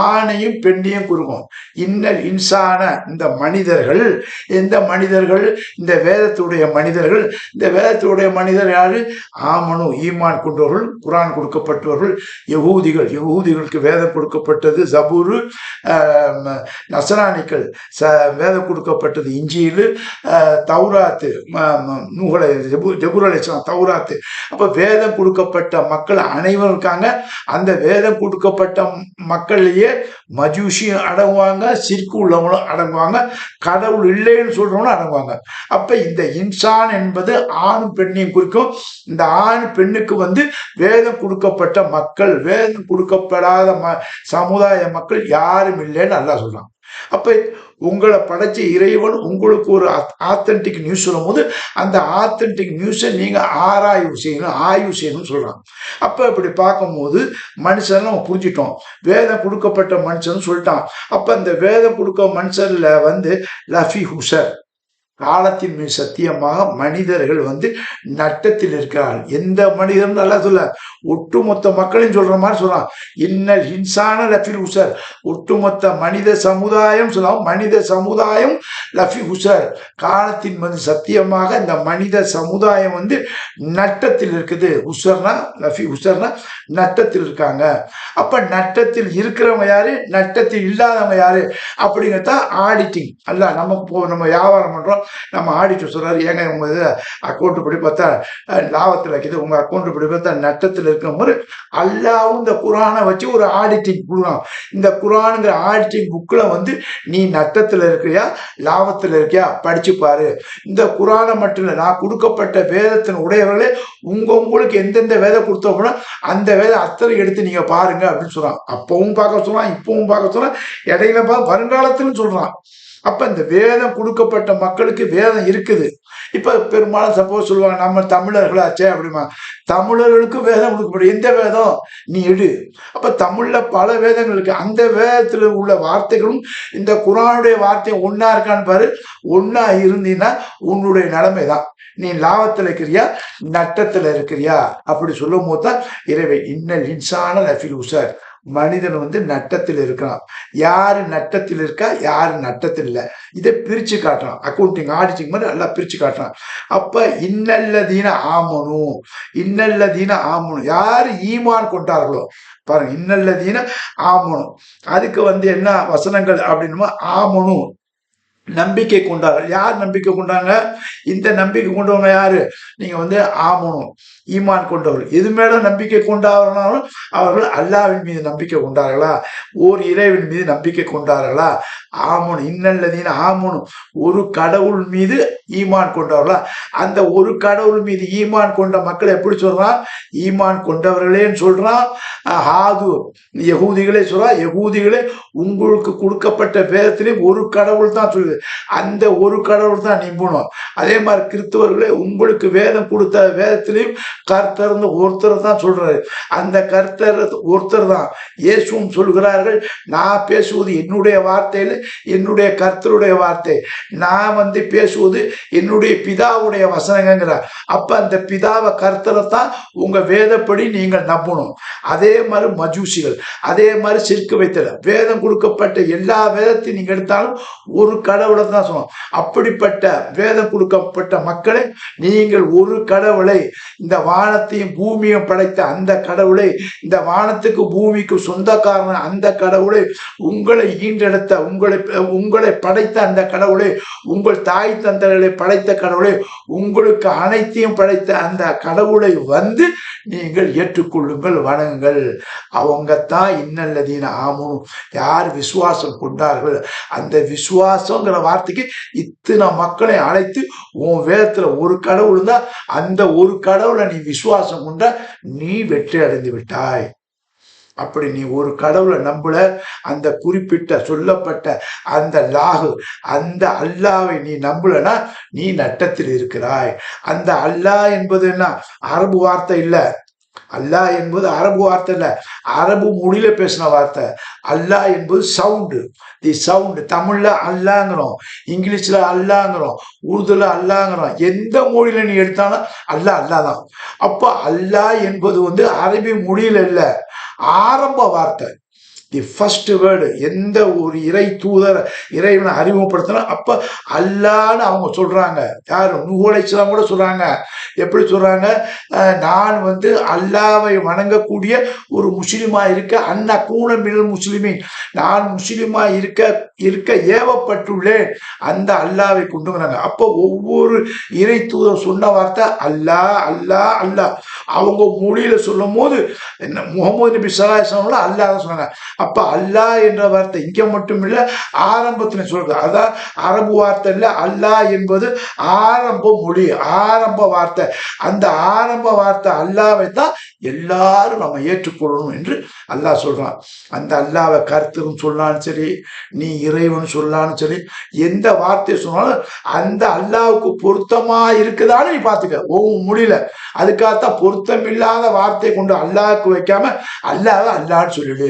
ஆணையும் பெண்ணையும் குறிக்கும். இன்னல் இன்சான இந்த மனிதர்கள், எந்த மனிதர்கள்? இந்த வேதத்துடைய மனிதர்கள். இந்த வேதத்துடைய மனிதர் யாரு? ஆமனு ஈமான் கொண்டவர்கள், குரான் கொடுக்கப்பட்டவர்கள், யகூதிகளுக்கு வேதம் கொடுக்கப்பட்டது ஜபூரு, நசரானிகள் வேதம் கொடுக்கப்பட்டது இஞ்சியில், தௌராத்து நூகலை ஜபூர் அலைஹிஸ்ஸலாம் தௌராத்து. அப்ப வேதம் கொடுக்கப்பட்ட மக்கள் அனைவரும் இருக்காங்க. அந்த வேதம் கொடுக்கப்பட்ட மக்கள்லயே மஜூசியும் அடங்குவாங்க, சிற்கு உள்ளவங்களும் அடங்குவாங்க, கடவுள் இல்லைன்னு சொல்றவங்களும் அடங்குவாங்க. அப்ப இந்த இன்சான் என்பது ஆணும் பெண்ணையும் குறிக்கும். இந்த ஆண் பெண்ணுக்கு வேதம் கொடுக்கப்பட்ட மக்கள், வேதம் கொடுக்கப்படாத சமுதாய மக்கள் யாரும் இல்லைன்னு அல்லாஹ் சொல்றான். அப்ப உங்களை படைச்ச இறைவன் உங்களுக்கு ஒரு ஆத்தன்டிக் நியூஸ் சொல்லும் போது அந்த ஆத்தன்டிக் நியூஸை நீங்க ஆய்வு செய்யணும் சொல்றாங்க. அப்ப இப்படி பார்க்கும்போது மனுஷன் நம்ம புரிஞ்சிட்டோம், வேதம் கொடுக்கப்பட்ட மனுஷன் சொல்லிட்டான். அப்ப இந்த வேதம் கொடுக்க மனுஷன்ல லஃபி ஹுசர், காலத்தின் மீது சத்தியமாக மனிதர்கள் நட்டத்தில் இருக்கிறார்கள். எந்த மனிதன் நல்லா சொல்ல, ஒட்டுமொத்த மக்களையும் சொல்ற மாதிரி சொல்லலாம். இன்னல் இன்சான லஃபில் உஸர், ஒட்டுமொத்த மனித சமுதாயம் சொல்லலாம். மனித சமுதாயம் லஃபி உஸர், காலத்தின் மீது சத்தியமாக இந்த மனித சமுதாயம் நட்டத்தில் இருக்குது. உஸர்னா லஃபி உஸர்னா நட்டத்தில் இருக்காங்க. அப்ப நட்டத்தில் இருக்கிறவங்க யாரு, நட்டத்தில் இல்லாதவங்க யாரு அப்படிங்கிறத ஆடிட்டிங் அல்ல. நம்ம வியாபாரம் பண்றோம், நம்ம ஆடிட்டர் சொல்றாரு, ஏங்க உங்க அக்கௌண்ட் படி பார்த்தா லாபத்தில் இருக்குது, உங்க அக்கௌண்ட் படி பார்த்தா நட்டத்தில் இருக்கிற மாதிரி அல்லாவும் இந்த குரானை வச்சு ஒரு ஆடிட்டிங் கொடுக்கலாம். இந்த குரானுங்கிற ஆடிட்டிங் புக்கில் நீ நட்டத்தில் இருக்கிறியா லாபத்தில் இருக்கியா படிச்சு பாரு. இந்த குரானை மட்டும் இல்லை, நான் கொடுக்கப்பட்ட வேதத்தின் உடையவர்களே உங்களுக்கு எந்தெந்த வேதம் கொடுத்தோம்னா அந்த வேதம் அத்தனை எடுத்து நீங்க பாருங்க அப்படின்னு சொல்றான். அப்பவும் பார்க்க சொல்றான், இப்பவும் பார்க்க சொல்றான், இடையில வருங்காலத்திலும் சொல்றான். அப்ப இந்த வேதம் கொடுக்கப்பட்ட மக்களுக்கு வேதம் இருக்குது. இப்ப பெரும்பாலும் சப்போஸ் சொல்லுவாங்க, நம்ம தமிழர்களாச்சே அப்படிமா, தமிழர்களுக்கு வேதம் கொடுக்கப்படும். எந்த வேதம் நீ எடு. அப்ப தமிழ்ல பல வேதங்கள் இருக்கு. அந்த வேதத்துல உள்ள வார்த்தைகளும் இந்த குரானுடைய வார்த்தையும் ஒன்னா இருக்கான்னு பாரு. ஒன்னா இருந்தீங்கன்னா உன்னுடைய நிலைமை தான். நீ லாபத்துல இருக்கிறியா நட்டத்துல இருக்கிறியா அப்படி சொல்லும் போது தான் இறைவன் இன்னல் இன்சான லஃபில் உசார், மனிதன் வந்து நட்டத்தில் இருக்கிறான். யாரு நட்டத்தில் இருக்கா யாரு நட்டத்தில் இல்லை, இதை பிரிச்சு காட்டுறான். அக்கௌண்டிங் ஆடிட்டிங் மாதிரி நல்லா பிரிச்சு காட்டுறான். அப்ப இன்னல்லதீன ஆமனும், இன்னல்லதீன ஆமனும் யாரு ஈமான் கொண்டார்களோ பாருங்க, இன்னல்லதீன ஆமனும். அதுக்கு வந்து என்ன வசனங்கள் அப்படின்னுமா, ஆமனும் நம்பிக்கை கொண்டார்கள். யார் நம்பிக்கை கொண்டாங்க? இந்த நம்பிக்கை கொண்டவங்க யாரு? நீங்க வந்து ஆமனும் ஈமான் கொண்டவர்கள். எது மேல நம்பிக்கை கொண்டார்களாலும் அவர்கள் அல்லாவின் மீது நம்பிக்கை கொண்டார்களா, ஓர் இறைவன் மீது நம்பிக்கை கொண்டார்களா? ஆமனு இன்னல்லதீன ஆமனு, ஒரு கடவுள் மீது ஈமான் கொண்டவர்களா? அந்த ஒரு கடவுள் மீது ஈமான் கொண்ட மக்களை எப்படி சொல்றான்? ஈமான் கொண்டவர்களேன்னு சொல்றான். ஹாது யகூதிகளே சொல்றான். யகூதிகளே உங்களுக்கு கொடுக்கப்பட்ட வேதத்திலே ஒரு கடவுள் தான் சொல்லுது, அந்த ஒரு கடவுள் தான் நம்பணும். அதே மாதிரி கிறிஸ்தவர்களே உங்களுக்கு வேதம் கொடுத்த வேதத்திலையும் கர்த்தர் ஒருத்தர் தான் சொல்றாரு, அந்த கர்த்தர் ஒருத்தர் தான். இயேசுவும் சொல்கிறார்கள், நான் பேசுவது என்னுடைய வார்த்தையில என்னுடைய கர்த்தருடைய வார்த்தை, நான் வந்து பேசுவது என்னுடைய பிதாவுடைய வசனங்கிறார். அப்ப அந்த பிதாவை கர்த்தரை தான் உங்க வேதப்படி நீங்கள் நம்பணும். அதே மாதிரி மஜூசிகள், அதே மாதிரி சிற்கு வைத்தல வேதம் கொடுக்கப்பட்ட எல்லா வேதத்தையும் நீங்க எடுத்தாலும் ஒரு கடவுளை தான் சொல்லணும். அப்படிப்பட்ட வேதம் கொடுக்கப்பட்ட மக்களை நீங்கள் ஒரு கடவுளை, இந்த வானத்தையும் பூமியும் படைத்த அந்த கடவுளை, இந்த வானத்துக்கு பூமிக்கு சொந்தக்காரன் அந்த கடவுளை, உங்களை ஈண்டெடுத்த உங்களை படைத்த அந்த கடவுளை, உங்கள் தாய் தந்தைகளை படைத்த கடவுளை, உங்களுக்கு அனைத்தையும் படைத்த அந்த கடவுளை வந்து நீங்கள் ஏற்றுக்கொள்ளுங்கள், வணங்குங்கள். அவங்க தான் இன்னல்லதீன ஆமனும், யார் விசுவாசம் கொண்டார்கள். அந்த விசுவாசங்கிற வார்த்தைக்கு இத்தனை மக்களை அழைத்து உன் வேதத்துல ஒரு கடவுள் தான், அந்த ஒரு கடவுளை நீ விசுவாசம் கொண்ட நீ வெற்றி அடைந்து விட்டாய். அப்படி நீ ஒரு கடவுளை நம்பல, அந்த குறிப்பிட்ட சொல்லப்பட்ட அந்த லாகு அந்த அல்லாவை நீ நம்பலனா நீ நட்டத்தில் இருக்கிறாய். அந்த அல்லாஹ் என்பது என்ன? அரபு வார்த்தை இல்ல. அல்லாஹ் என்பது அரபு வார்த்தை இல்ல, அரபு மொழியில பேசின வார்த்தை. அல்லாஹ் என்பது சவுண்டு, தி சவுண்டு. தமிழ்ல அல்லாங்கிறோம், இங்கிலீஷ்ல அல்லாங்கிறோம், உருதுல அல்லாங்கிறோம். எந்த மொழியில நீ எடுத்தாலும் அல்லாஹ் அல்லாஹ் தான். அப்ப அல்லாஹ் என்பது வந்து அரபி மொழியில இல்ல, ஆரம்ப வார்த்தை, தி ஃபர்ஸ்ட் வேர்டு. எந்த ஒரு இறை தூதர் இறைவனை அறிமுகப்படுத்தணும் அப்ப அல்லான்னு அவங்க சொல்றாங்க. யாரு? நூஹ் அலைஹிஸ்ஸலாம் கூட சொல்றாங்க. எப்படி சொல்றாங்க? நான் வந்து அல்லாவை வணங்கக்கூடிய ஒரு முஸ்லிமா இருக்க, அண்ணா கூணமில் முஸ்லிமின், நான் முஸ்லிமா இருக்க ஏவப்பட்டுள்ளேன், அந்த அல்லாவை கொண்டுங்கிறாங்க. அப்போ ஒவ்வொரு இறை தூதர் சொன்ன வார்த்தை அல்லா அல்லா அல்லா. அவங்க மொழியில சொல்லும் போது முகமது நபி ஸல்லல்லாஹு அலைஹி வஸல்லம் அல்லா தான் சொன்னாங்க. அப்ப அல்லாஹ் என்ற வார்த்தை இங்க மட்டும் இல்ல, ஆரம்பத்துல சொல்றது. அதான் அரபு வார்த்தை இல்ல, அல்லாஹ் என்பது ஆரம்ப மொழி, ஆரம்ப வார்த்தை. அந்த ஆரம்ப வார்த்தை அல்லாவை தான் எல்லாரும் நம்ம ஏற்றுக்கொள்ளணும் என்று அல்லாஹ் சொல்றான். அந்த அல்லாவை கருத்துன்னு சொன்னாலும் சரி, நீ இறைவன் சொல்லாலும் சரி, எந்த வார்த்தையை சொன்னாலும் அந்த அல்லாவுக்கு பொருத்தமா இருக்குதான்னு நீ பாத்துக்க. ஒவ்வொரு மொழியில அதுக்காகத்தான் பொருத்தம் இல்லாத வார்த்தையை கொண்டு அல்லாஹ்க்கு வைக்காம அல்லாஹ் அல்லான்னு சொல்லிடு.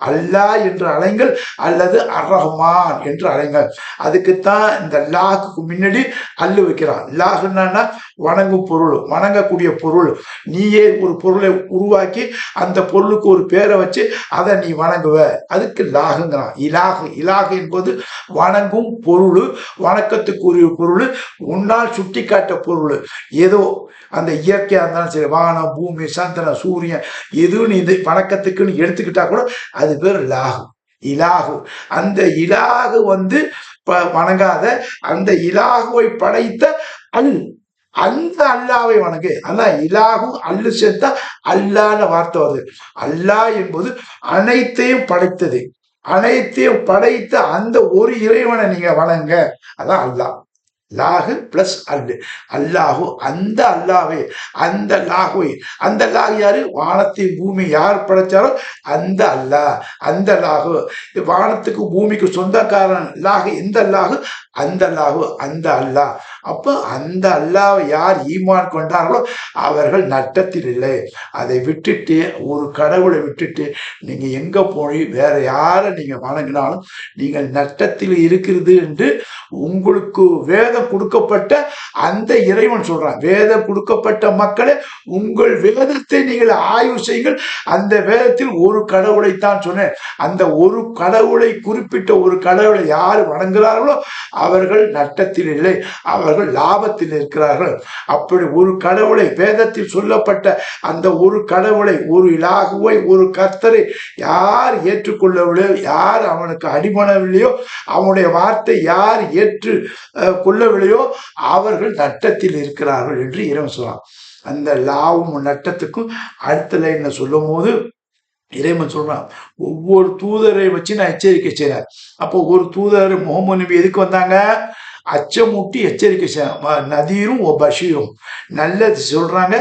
அல்லாஹ் என்று அழைங்கள் அல்லது அர்-ரஹ்மான் என்று அழைங்கள். அதுக்குத்தான் இந்த லாஹுக்கு முன்னாடி அல்லு வைக்கிறான். லாஹுன்னா வணங்கும் பொருள், வணங்கக்கூடிய பொருள். நீயே ஒரு பொருளை உருவாக்கி அந்த பொருளுக்கு ஒரு பேரை வச்சு அதை நீ வணங்குவ, அதுக்கு லாகுங்கிறான். இலாகு, இலாகு என்பது வணங்கும் பொருள், வணக்கத்துக்குரிய பொருள், உன்னால் சுட்டி காட்ட பொருள். ஏதோ அந்த இயற்கையா இருந்தாலும் சரி, வானம் பூமி சந்திரன் சூரியன் எதுவும் நீ இந்த வணக்கத்துக்குன்னு எடுத்துக்கிட்டா கூட அது பேர் லாகு, இலாகு. அந்த இலாகு வந்து வணங்காத, அந்த இலாகுவை படைத்த அந்த அல்லாவை வணங்கு. அதான் இலாகும் அல்லு சேர்த்தா அல்லான வார்த்தை வருது. அல்லாஹ் என்பது அனைத்தையும் படைத்தது, அனைத்தையும் படைத்த அந்த ஒரு இறைவனை நீங்க வணங்க, அதான் அல்லாஹ். லாகு பிளஸ் அல்லு, அல்லாஹு, அந்த அல்லாவை, அந்த லாகுவை. அந்த லாகு யாரு? வானத்தையும் பூமி யார் படைச்சாரோ அந்த அல்லாஹ், அந்த லாகு. வானத்துக்கு பூமிக்கு சொந்தக்காரன் லாகு, எந்த லாகு? அந்த லாகு, அந்த அல்லாஹ். அப்ப அந்த அல்லாஹ்வை யார் ஈமான் கொண்டார்களோ அவர்கள் நட்டத்தில் இல்லை. அதை விட்டுட்டு ஒரு கடவுளை விட்டுட்டு நீங்க எங்க போய் வேற யாரை நீங்க வணங்கினாலும் நீங்கள் நட்டத்தில் இருக்கிறது என்று உங்களுக்கு வேதம் கொடுக்கப்பட்ட அந்த இறைவன் சொல்றான். வேதம் கொடுக்கப்பட்ட மக்களே, உங்கள் வேதத்தை நீங்கள் ஆய்வு செய்யுங்கள். அந்த வேதத்தில் ஒரு கடவுளைத்தான் சொன்னேன். அந்த ஒரு கடவுளை குறிப்பிட்ட ஒரு கடவுளை யார் வணங்குகிறார்களோ அவர்கள் நட்டத்தில் இல்லை, அவர்கள் லாபத்தில் இருக்கிறார்கள். அப்படி ஒரு கடவுளை, வேதத்தில் சொல்லப்பட்ட அந்த ஒரு கடவுளை, ஒரு இலாகுவை, ஒரு கர்த்தரை யார் ஏற்றுக்கொள்ளவில்லையோ, யார் அவனுக்கு அடிபணவில்லையோ, அவனுடைய வார்த்தை யார் ஏற்று கொள்ளவில்லையோ அவர்கள் நட்டத்தில் இருக்கிறார்கள் என்று இறைவன் சொல்றான். அந்த லாவும் நட்டத்துக்கும் அடுத்த லைன்ல சொல்லும் போது இறைவன் சொல்றான், ஒவ்வொரு தூதரை வச்சு நான் எச்சரிக்கை செய்றேன். அப்போ ஒரு தூதர் முகமது நபி எதுக்கு வந்தாங்க? அச்சமூட்டி எச்சரிக்கை செய்ய. நதீரும் பஷீரும், நல்லது சொல்றாங்க,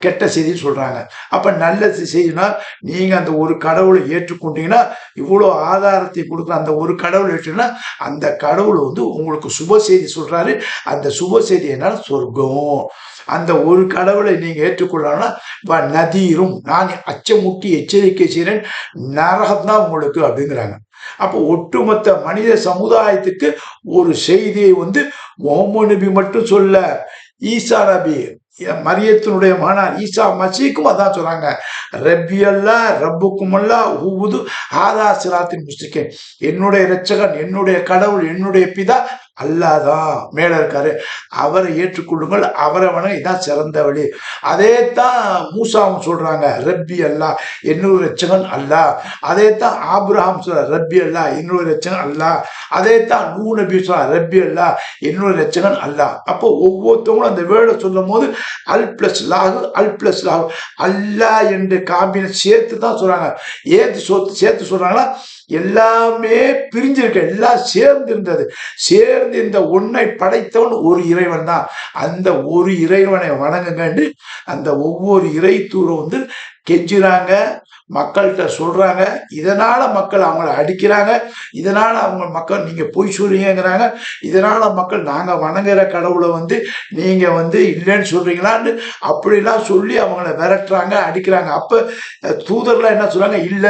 கெட்ட செய்தி சொல்றாங்க. அப்ப நல்ல செய்தினா நீங்க அந்த ஒரு கடவுளை ஏற்றுக்கொண்டீங்கன்னா, இவ்வளவு ஆதாரத்தை கொடுக்குற அந்த ஒரு கடவுளை ஏற்றுனா அந்த கடவுள் உங்களுக்கு சுப செய்தி சொல்றாரு. அந்த சுப செய்தி என்ன? சொர்க்கம். அந்த ஒரு கடவுளை நீங்க ஏற்றுக்கொள்ளணும்னா நதீரும், நான் அச்சமுட்டி எச்சரிக்கை செய்கிறேன், நரகம் தான் உங்களுக்கு அப்படிங்கிறாங்க. அப்போ ஒட்டுமொத்த மனித சமுதாயத்துக்கு ஒரு செய்தியை முகமது நபி மட்டும் சொல்ல, ஈசா நபி, மரியத்தினுடைய மகனார் ஈசா மசீக்கும் அதான் சொல்றாங்க. ரப்பி அல்லா ரப்புக்கும் அல்லா ஊது ஆதா சிராத்தின் முஸ்லிக்கேன், என்னுடைய இரட்சகன், என்னுடைய கடவுள், என்னுடைய பிதா அல்லாதான் மேல இருக்காரு, அவரை ஏற்றுக்கொள்ளுங்கள், அவரை வணங்க, இதான் சிறந்த வழி. அதே தான் மூசாவும் சொல்றாங்க, ரப்பி அல்லா, என்னுடைய இரட்சகன் அல்லா. அதே தான் ஆபிரஹாம் சொல்ற, ரப்பி அல்லா, என்னுடைய இரட்சகன் அல்லா. அதே தான் நூ நபி சொல்ற, ரப்பி அல்லா, என்னுடைய இரட்சகன் அல்லா. அப்போ ஒவ்வொருத்தவங்களும் அந்த வேர்டை சொல்லும் போது அல் பிளஸ் லாகு, அல் பிளஸ் லாகு, அல்லா என்று காம்பினேஷன் சேர்த்து தான் சொல்றாங்க. சேர்த்து சொல்றாங்களா? எல்லாமே பிரிஞ்சிருக்க, எல்லாம் சேர்ந்து இருந்தது. சேர்ந்து இந்த ஒன்றை படைத்தவன் ஒரு இறைவன் தான். அந்த ஒரு இறைவனை வணங்குங்க. அந்த ஒவ்வொரு இறை தூரம் கெஞ்சுறாங்க, மக்கள்கிட்ட சொல்றாங்க. இதனால மக்கள் அவங்கள அடிக்கிறாங்க, இதனால அவங்க மக்கள் நீங்க பொய் சொல்றீங்கிறாங்க, இதனால மக்கள் நாங்க வணங்குற கடவுளை நீங்க இல்லைன்னு சொல்றீங்களான்னு அப்படிலாம் சொல்லி அவங்கள விரட்டுறாங்க, அடிக்கிறாங்க. அப்ப தூதர்லாம் என்ன சொல்றாங்க? இல்ல,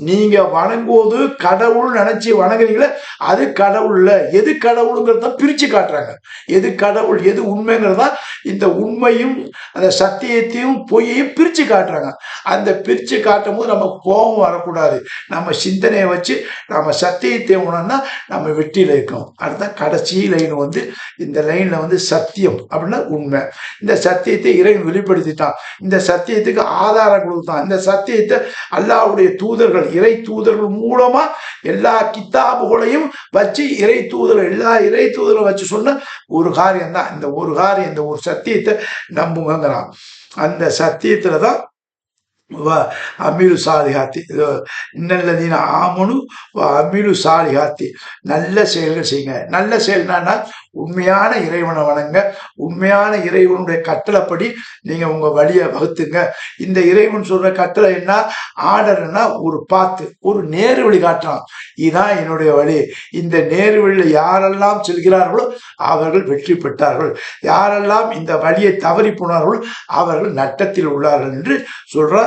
நீங்க வணங்கும்போது கடவுள் நினைச்சு வணங்குறீங்களே, அது கடவுள் இல்ல, எது கடவுளுங்கிறத பிரிச்சு காட்டுறாங்க. எது கடவுள் எது உண்மைங்கிறதா இந்த உண்மையும் அந்த சத்தியத்தையும் பொய்யையும் பிரிச்சு காட்டுறாங்க. அந்த பிரிச்சு காட்டும் போது நம்ம கோபம் வரக்கூடாது. நம்ம சிந்தனையை வச்சு நம்ம சத்தியத்தை உணர்ந்தா நம்ம வெற்றியில இருக்கோம். அடுத்த கடைசி லைன் இந்த லைன்ல சத்தியம் அப்படின்னா உண்மை. இந்த சத்தியத்தை இறைவன் வெளிப்படுத்திட்டான். இந்த சத்தியத்துக்கு ஆதாரம் கொடுத்தான். இந்த சத்தியத்தை அல்லாஹ்வுடைய தூதர்கள், இறை தூதர்கள் மூலமா எல்லா கித்தாபுகளையும் வச்சு எல்லா இறை தூதர்களும் வச்சு சொன்ன ஒரு காரியம் தான் இந்த ஒரு காரியம். இந்த ஒரு சத்தியத்தை நம்புங்கிறான். அந்த சத்தியத்துலதான் அமீரு சாலிஹாத்தி, இன்னல்லதீன ஆமனு அமீரு சாலிஹாத்தி, நல்ல செயல்கள் செய்யுங்க. நல்ல செயல்னா உண்மையான இறைவனை வணங்க, உண்மையான இறைவனுடைய கட்டளைப்படி நீங்க உங்க வழியை வகுத்துங்க. இந்த இறைவன் சொல்ற கட்டளை என்ன? ஆர்டர்னா ஒரு பாத்து, ஒரு நேரு வழி காட்டுறான். இதுதான் என்னுடைய வழி. இந்த நேரு வழியில யாரெல்லாம் செல்கிறார்களோ அவர்கள் வெற்றி பெற்றார்கள், யாரெல்லாம் இந்த வழியை தவறி போனார்களோ அவர்கள் நட்டத்தில் உள்ளார்கள் என்று சொல்ற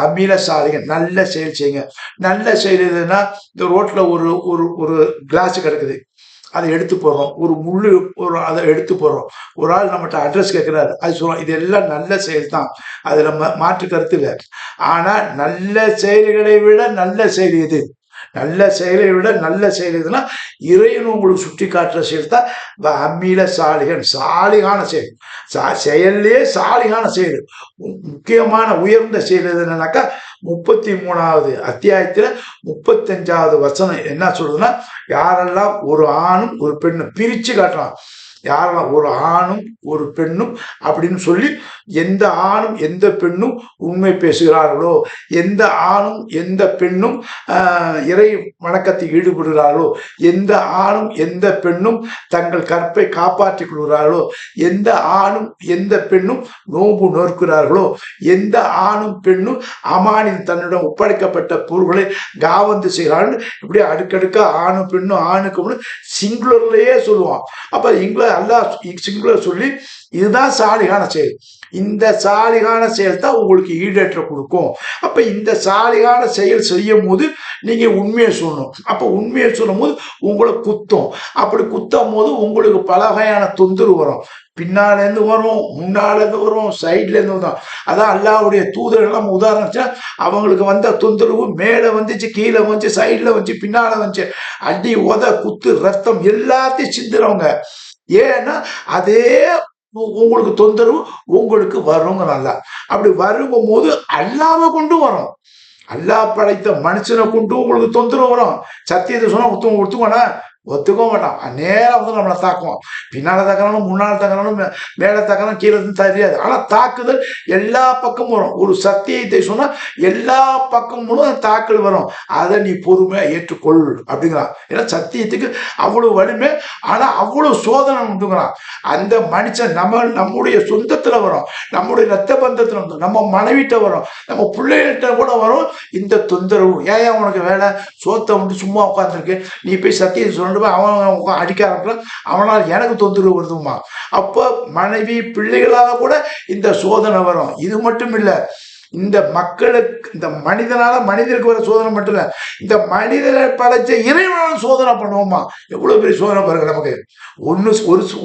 அமீல சாலிங்க. நல்ல செயல் செய்யுங்க. நல்ல செயல் எதுன்னா, இந்த ரோட்ல ஒரு ஒரு கிளாஸ் கிடக்குது, அதை எடுத்து போடுறோம். ஒரு முள்ளு அதை எடுத்து போடுறோம். ஒரு ஆள் நம்மகிட்ட அட்ரஸ் கேட்கிறாரு, அது சொல்றோம். இது எல்லாம் நல்ல செயல் தான், அது நம்ம மாற்று கருத்து இல்லை. ஆனா நல்ல செயல்களை விட நல்ல செயல் எது? நல்ல செயலை விட நல்ல செயல் எதுனா இறைவன் உங்களுக்கு சுட்டி காட்டுற செயல் தான் அமீல சாலிகன், சாலிகான செயல். செயல்லே சாலிகான செயல், முக்கியமான உயர்ந்த செயல் எதுனாக்கா 33வது அத்தியாயத்துல 35வது வசனம் என்ன சொல்றதுன்னா, யாரெல்லாம் ஒரு ஆணும் ஒரு பெண்ணும் பிரிச்சு காட்டுறான். யாரெல்லாம் ஒரு ஆணும் ஒரு பெண்ணும் அப்படின்னு சொல்லி, எந்த ஆணும் எந்த பெண்ணும் உண்மை பேசுகிறார்களோ, எந்த ஆணும் எந்த பெண்ணும் இறை வணக்கத்தில் ஈடுபடுகிறார்களோ, எந்த ஆணும் எந்த பெண்ணும் தங்கள் கற்பை காப்பாற்றிக் கொள்கிறார்களோ, எந்த ஆணும் எந்த பெண்ணும் நோன்பு நோக்கிறார்களோ, எந்த ஆணும் பெண்ணும் அமானின் தன்னிடம் ஒப்படைக்கப்பட்ட பொருள்களை காவந்து செய்கிறார்கள். இப்படி அடுக்கடுக்கா ஆணும் பெண்ணும், ஆணுக்கு சிங்குலர்லயே சொல்லுவான். அப்ப இங்கில அல்லாஹ் சிங்குலர் சொல்லி இதுதான் சாலிகான செயல். இந்த சாலிகான செயல் தான் உங்களுக்கு ஈடேற்ற கொடுக்கும். அப்ப இந்த சாலிகான செயல் செய்யும் போது நீங்க உண்மையை சொல்லணும். அப்ப உண்மையை சொல்லும் போது உங்களை குத்தம். அப்படி குத்தும் போது உங்களுக்கு பல வகையான தொந்தரவு வரும். பின்னால இருந்து வரும், முன்னால இருந்து வரும், சைட்ல இருந்து வரும். அதான் அல்லாஹ்வுடைய தூதர்கள் நம்ம உதாரணம், அவங்களுக்கு வந்த தொந்தரவு மேல வந்துச்சு, கீழே வந்துச்சு, சைட்ல வந்துச்சு, பின்னால வந்துச்சு. அடி, உத, குத்து, ரத்தம் எல்லாத்தையும் சிந்துறவங்க. ஏன்னா அதே உங்களுக்கு தொந்தரவு உங்களுக்கு வருங்க. நல்லா அப்படி வருகும் போது அல்லாஹ்வை கொண்டு வரும். அல்லாஹ் படைத்த மனுஷனை கொண்டு உங்களுக்கு தொந்தரவு வரும். சத்தியத்தை சொன்னா ஒத்துக்கோனா ஒத்துக்க மாட்டான். நேரம் வந்து நம்மளை தாக்குவோம். பின்னால தாக்கணும், முன்னால் தாக்கணும், மேலே தாக்கணும், கீழே தெரியாது. ஆனா தாக்குதல் எல்லா பக்கமும் வரும். ஒரு சத்தியத்தை சொன்னா எல்லா பக்கமும் தாக்கல் வரும். அதை நீ பொறுமையா ஏற்றுக்கொள் அப்படிங்கிறான். ஏன்னா சத்தியத்துக்கு அவ்வளவு வலிமை, ஆனா அவ்வளவு சோதனை உண்டுங்கிறான். அந்த மனுஷன் நம்முடைய சொந்தத்துல வரும், நம்முடைய ரத்த பந்தத்துல வரும், நம்ம மனைவிட்ட வரும், நம்ம பிள்ளைகிட்ட கூட வரும். இந்த தொந்தரவு ஏன் உனக்கு வேலை, சோத்தை வந்து சும்மா உட்காந்துருக்கு, நீ போய் சத்தியத்தை சொல்ல அவன் அடிக்க ஆரம்பிச்சான், அவனால் எனக்கு தொந்தரவு வருதுமா. அப்ப மனைவி பிள்ளைகளால கூட இந்த சோதனை வரும். இது மட்டும் இல்ல, இந்த மக்களுக்கு, இந்த மனிதருக்கு வர சோதனை மட்டும் இல்ல, இந்த மனிதனை படைச்ச இறைவனால சோதனை பண்ணுவோமா. எவ்வளவு பெரிய சோதனை பாருங்க. நமக்கு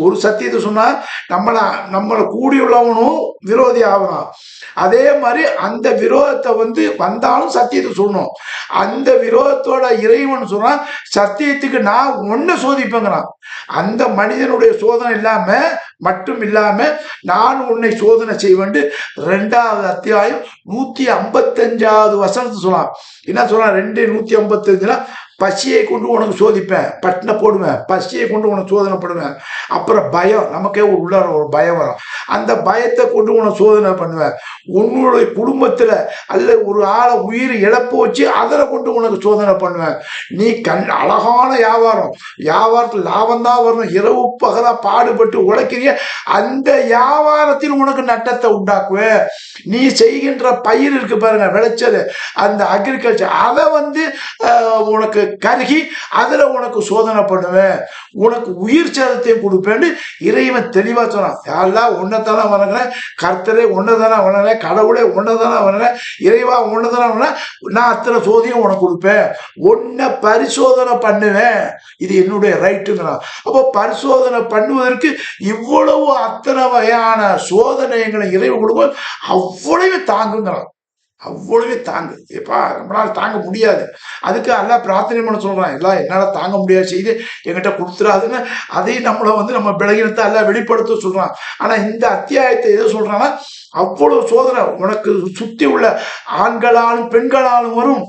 ஒரு சத்தியத்தை சொன்னா நம்மளை கூடியுள்ளவனும் விரோதி ஆகணும். அதே மாதிரி அந்த விரோதத்தை வந்தாலும் சத்தியத்தை சொல்லணும். அந்த விரோதத்தோட இறைவன் சொன்னா சத்தியத்துக்கு நான் ஒன்னு சோதிப்பேங்கிறான். அந்த மனிதனுடைய சோதனை மட்டும் இல்லாம நான் உன்னை சோதனை செய்வேன். 2வது அத்தியாயம் 155வது வசனத்தை சொல்லலாம். என்ன சொல்லலாம்? 2:155 பசியை கொண்டு உனக்கு சோதிப்பேன், பட்டின போடுவேன், பசியை கொண்டு உனக்கு சோதனை பண்ணுவேன். அப்புறம் பயம், நமக்கே உள்ளார ஒரு பயம் வரும். அந்த பயத்தை கொண்டு உனக்கு சோதனை பண்ணுவேன். உன்னுடைய குடும்பத்துல அல்ல ஒரு ஆளை உயிர் இழப்பு வச்சு அதில் கொண்டு உனக்கு சோதனை பண்ணுவேன். நீ அழகான வியாபாரத்தில் லாபம் தான் வரணும், இரவு பகலா பாடுபட்டு உழைக்கிறிய, அந்த வியாபாரத்தில் உனக்கு நட்டத்தை உண்டாக்குவேன். நீ செய்கின்ற பயிர் இருக்கு பாருங்க, விளைச்சல், அந்த அக்ரிகல்ச்சர், அதை உனக்கு கருகி அதுல உனக்கு சோதனை பண்ணுவேன், உனக்கு உயிர் சேதத்தையும் கொடுப்பேன்னு இறைவன் தெளிவா சொன்னான். யாரெல்லாம் ஒன்னதானே வணங்குறேன், கர்த்தரே ஒன்னதானே வணங்குறேன், கடவுளே ஒன்னதானே வணங்குறேன், இறைவா ஒன்னதானே வணங்குறேன், நான் அத்தனை சோதனையும் உனக்கு கொடுப்பேன், உன்னை பரிசோதனை பண்ணுவேன், இது என்னுடைய ரைட்டுங்கிறான். அப்போ பரிசோதனை பண்ணுவதற்கு இவ்வளவு அத்தனை வகையான சோதனைகளை இறைவன் கொடுக்கும், அவ்வளவு தாங்குங்கிறான். அவ்வளவே தாங்கு. எப்பா நம்மளால தாங்க முடியாது, அதுக்கு எல்லாம் பிரார்த்தனை பண்ண சொல்றான். எல்லாம் என்னால தாங்க முடியாது செய்து என்கிட்ட கொடுத்துடாதுன்னு அதையும் நம்ம பலகீனத்தை எல்லாம் வெளிப்படுத்த சொல்றான். ஆனா இந்த அத்தியாயத்தை எதை சொல்றான்னா, அவ்வளவு சோதனை உனக்கு சுத்தி உள்ள ஆண்களாலும் பெண்களாலும் வரும்,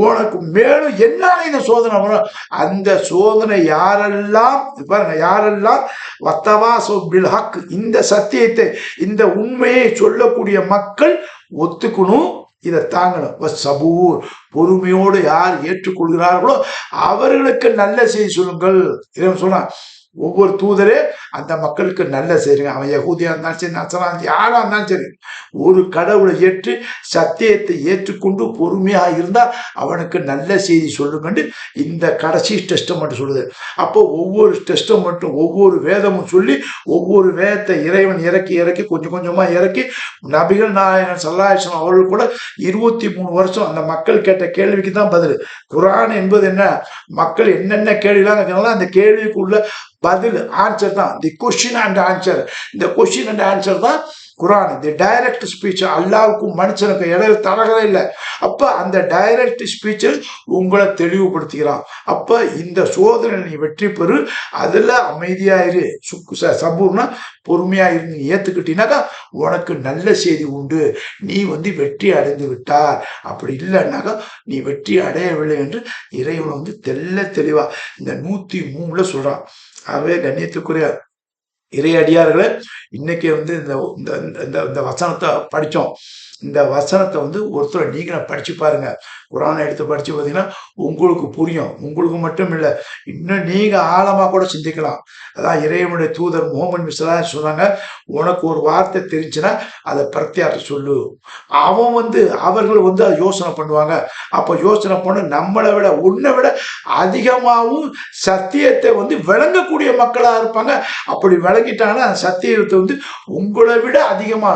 உனக்கு மேலும் என்னால இந்த சோதனை வரும். அந்த சோதனை யாரெல்லாம் பாருங்க, யாரெல்லாம் வத்தவாசோ பில்ஹக், இந்த சத்தியத்தை, இந்த உண்மையை சொல்லக்கூடிய மக்கள் ஒத்துக்கணும், இதை தாங்கணும். சபூர், பொறுமையோடு யார் ஏற்றுக்கொள்கிறார்களோ அவர்களுக்கு நல்ல செய்தி சொல்லுங்கள். இதை சொன்னா ஒவ்வொரு தூதரே அந்த மக்களுக்கு நல்ல செய்யுங்க. அவன் யகூதியா இருந்தாலும் சரி, நசரா யாரா இருந்தாலும் சரி, ஒரு கடவுளை ஏற்று சத்தியத்தை ஏற்றுக்கொண்டு பொறுமையா இருந்தா அவனுக்கு நல்ல செய்தி சொல்லுங்கன்னு இந்த கடைசி டெஸ்டமெண்ட் சொல்லுது. அப்போ ஒவ்வொரு டெஸ்டமெண்ட்டும் ஒவ்வொரு வேதமும் சொல்லி ஒவ்வொரு வேதத்தை இறைவன் இறக்கி கொஞ்சம் கொஞ்சமா இறக்கி நபிகள் நாயகன் ஸல்லல்லாஹு அலைஹி வஸல்லம் அவர்கள் கூட 23 வருஷம் அந்த மக்கள் கேட்ட கேள்விக்கு தான் பதில். குர்ஆன் என்பது என்ன, மக்கள் என்னென்ன கேள்விலாம் கேட்கறாங்களோ அந்த கேள்விக்குள்ள பதில், ஆன்சர் தான். The question and answer. இந்த கொஸ்டின் அண்ட் ஆன்சர் தான் குர்ஆன். தி டைரக்ட் ஸ்பீச். அல்லாஹ்வுக்கும் மனுஷனுக்கும் இடையில தரகவே இல்லை. அப்ப அந்த டைரக்ட் ஸ்பீச்சில் உங்களை தெளிவுபடுத்துகிறான். அப்ப இந்த சோதனை நீ வெற்றி பெறு, அதுல அமைதியாயிரு. சபூர்னா பொறுமையா இருந்து நீ ஏத்துக்கிட்டீனாக்கா உனக்கு நல்ல செய்தி உண்டு, நீ வெற்றி அடைந்து விட்டார். அப்படி இல்லைன்னாக்கா நீ வெற்றி அடையவில்லை என்று இறைவன் தெளிவா இந்த 103 சொல்றான். ஆகவே கண்ணியத்துக்குரிய இறை அடியார்களே, இன்னைக்கு இந்த வசனத்தை படித்தோம். இந்த வசனத்தை வந்து ஒருத்தர் நீங்க படிச்சு பாருங்க. குரானை எடுத்து படிச்சு பார்த்தீங்கன்னா உங்களுக்கு புரியும். உங்களுக்கு மட்டும் இல்லை, இன்னும் நீங்க ஆழமா கூட சிந்திக்கலாம். அதான் இறைவனுடைய தூதர் முகமது மிஸ்ரா சொன்னாங்க, உனக்கு ஒரு வார்த்தை தெரிஞ்சுன்னா அதை பிரத்தியார்ட்ட சொல்லு. அவர்கள் வந்து அதை யோசனை பண்ணுவாங்க. அப்ப யோசனை பண்ண நம்மளை விட உன்னை விட அதிகமாகவும் சத்தியத்தை வந்து விளங்கக்கூடிய மக்களா இருப்பாங்க. அப்படி விளங்கிட்டாங்கன்னா சத்தியத்தை வந்து உங்களை விட அதிகமா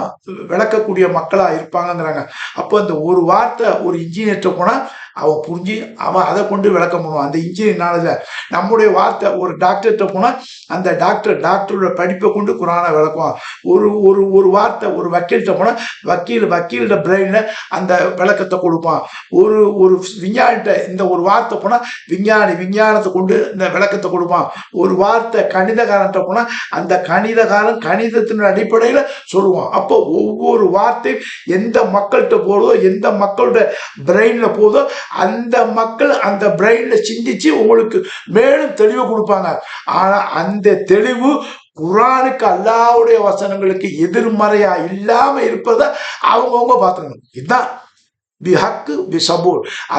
விளக்கக்கூடிய மக்களா இருப்பாங்கிறாங்க. அப்போ அந்த ஒரு வார்த்தை ஒரு இன்ஜினியர்கிட்ட போனா அவன் புரிஞ்சு அவன் அதை கொண்டு விளக்கம் பண்ணுவான். அந்த இன்ஜினியர் நாளில் நம்முடைய வார்த்தை ஒரு டாக்டர்கிட்ட போனா அந்த டாக்டரோட படிப்பை கொண்டு குரானை விளக்குவான். ஒரு ஒரு ஒரு வார்த்தை ஒரு வக்கீல்கிட்ட போனா வக்கீலோட பிரெயின்ல அந்த விளக்கத்தை கொடுப்பான். ஒரு ஒரு விஞ்ஞானிட்ட இந்த ஒரு வார்த்தை போனா விஞ்ஞானத்தை கொண்டு இந்த விளக்கத்தை கொடுப்பான். ஒரு வார்த்தை கணிதக்காரன்ட்ட போனா அந்த கணிதக்காரன் கணிதத்தின் அடிப்படையில சொல்லுவான். அப்போ ஒவ்வொரு வார்த்தையும் எந்த மக்கள்கிட்ட போதோ, எந்த மக்களோட பிரெயின்ல போதோ, அந்த மக்கள் அந்த பிரெயின்ல சிந்திச்சு உங்களுக்கு மேலும் தெளிவு கொடுப்பாங்க. ஆனா அந்த தெளிவு குரானுக்கு அல்லாஹ்வுடைய வசனங்களுக்கு எதிர்மறையா இல்லாம இருப்பதை அவங்கவுங்க பார்த்துக்கணும். இதுதான்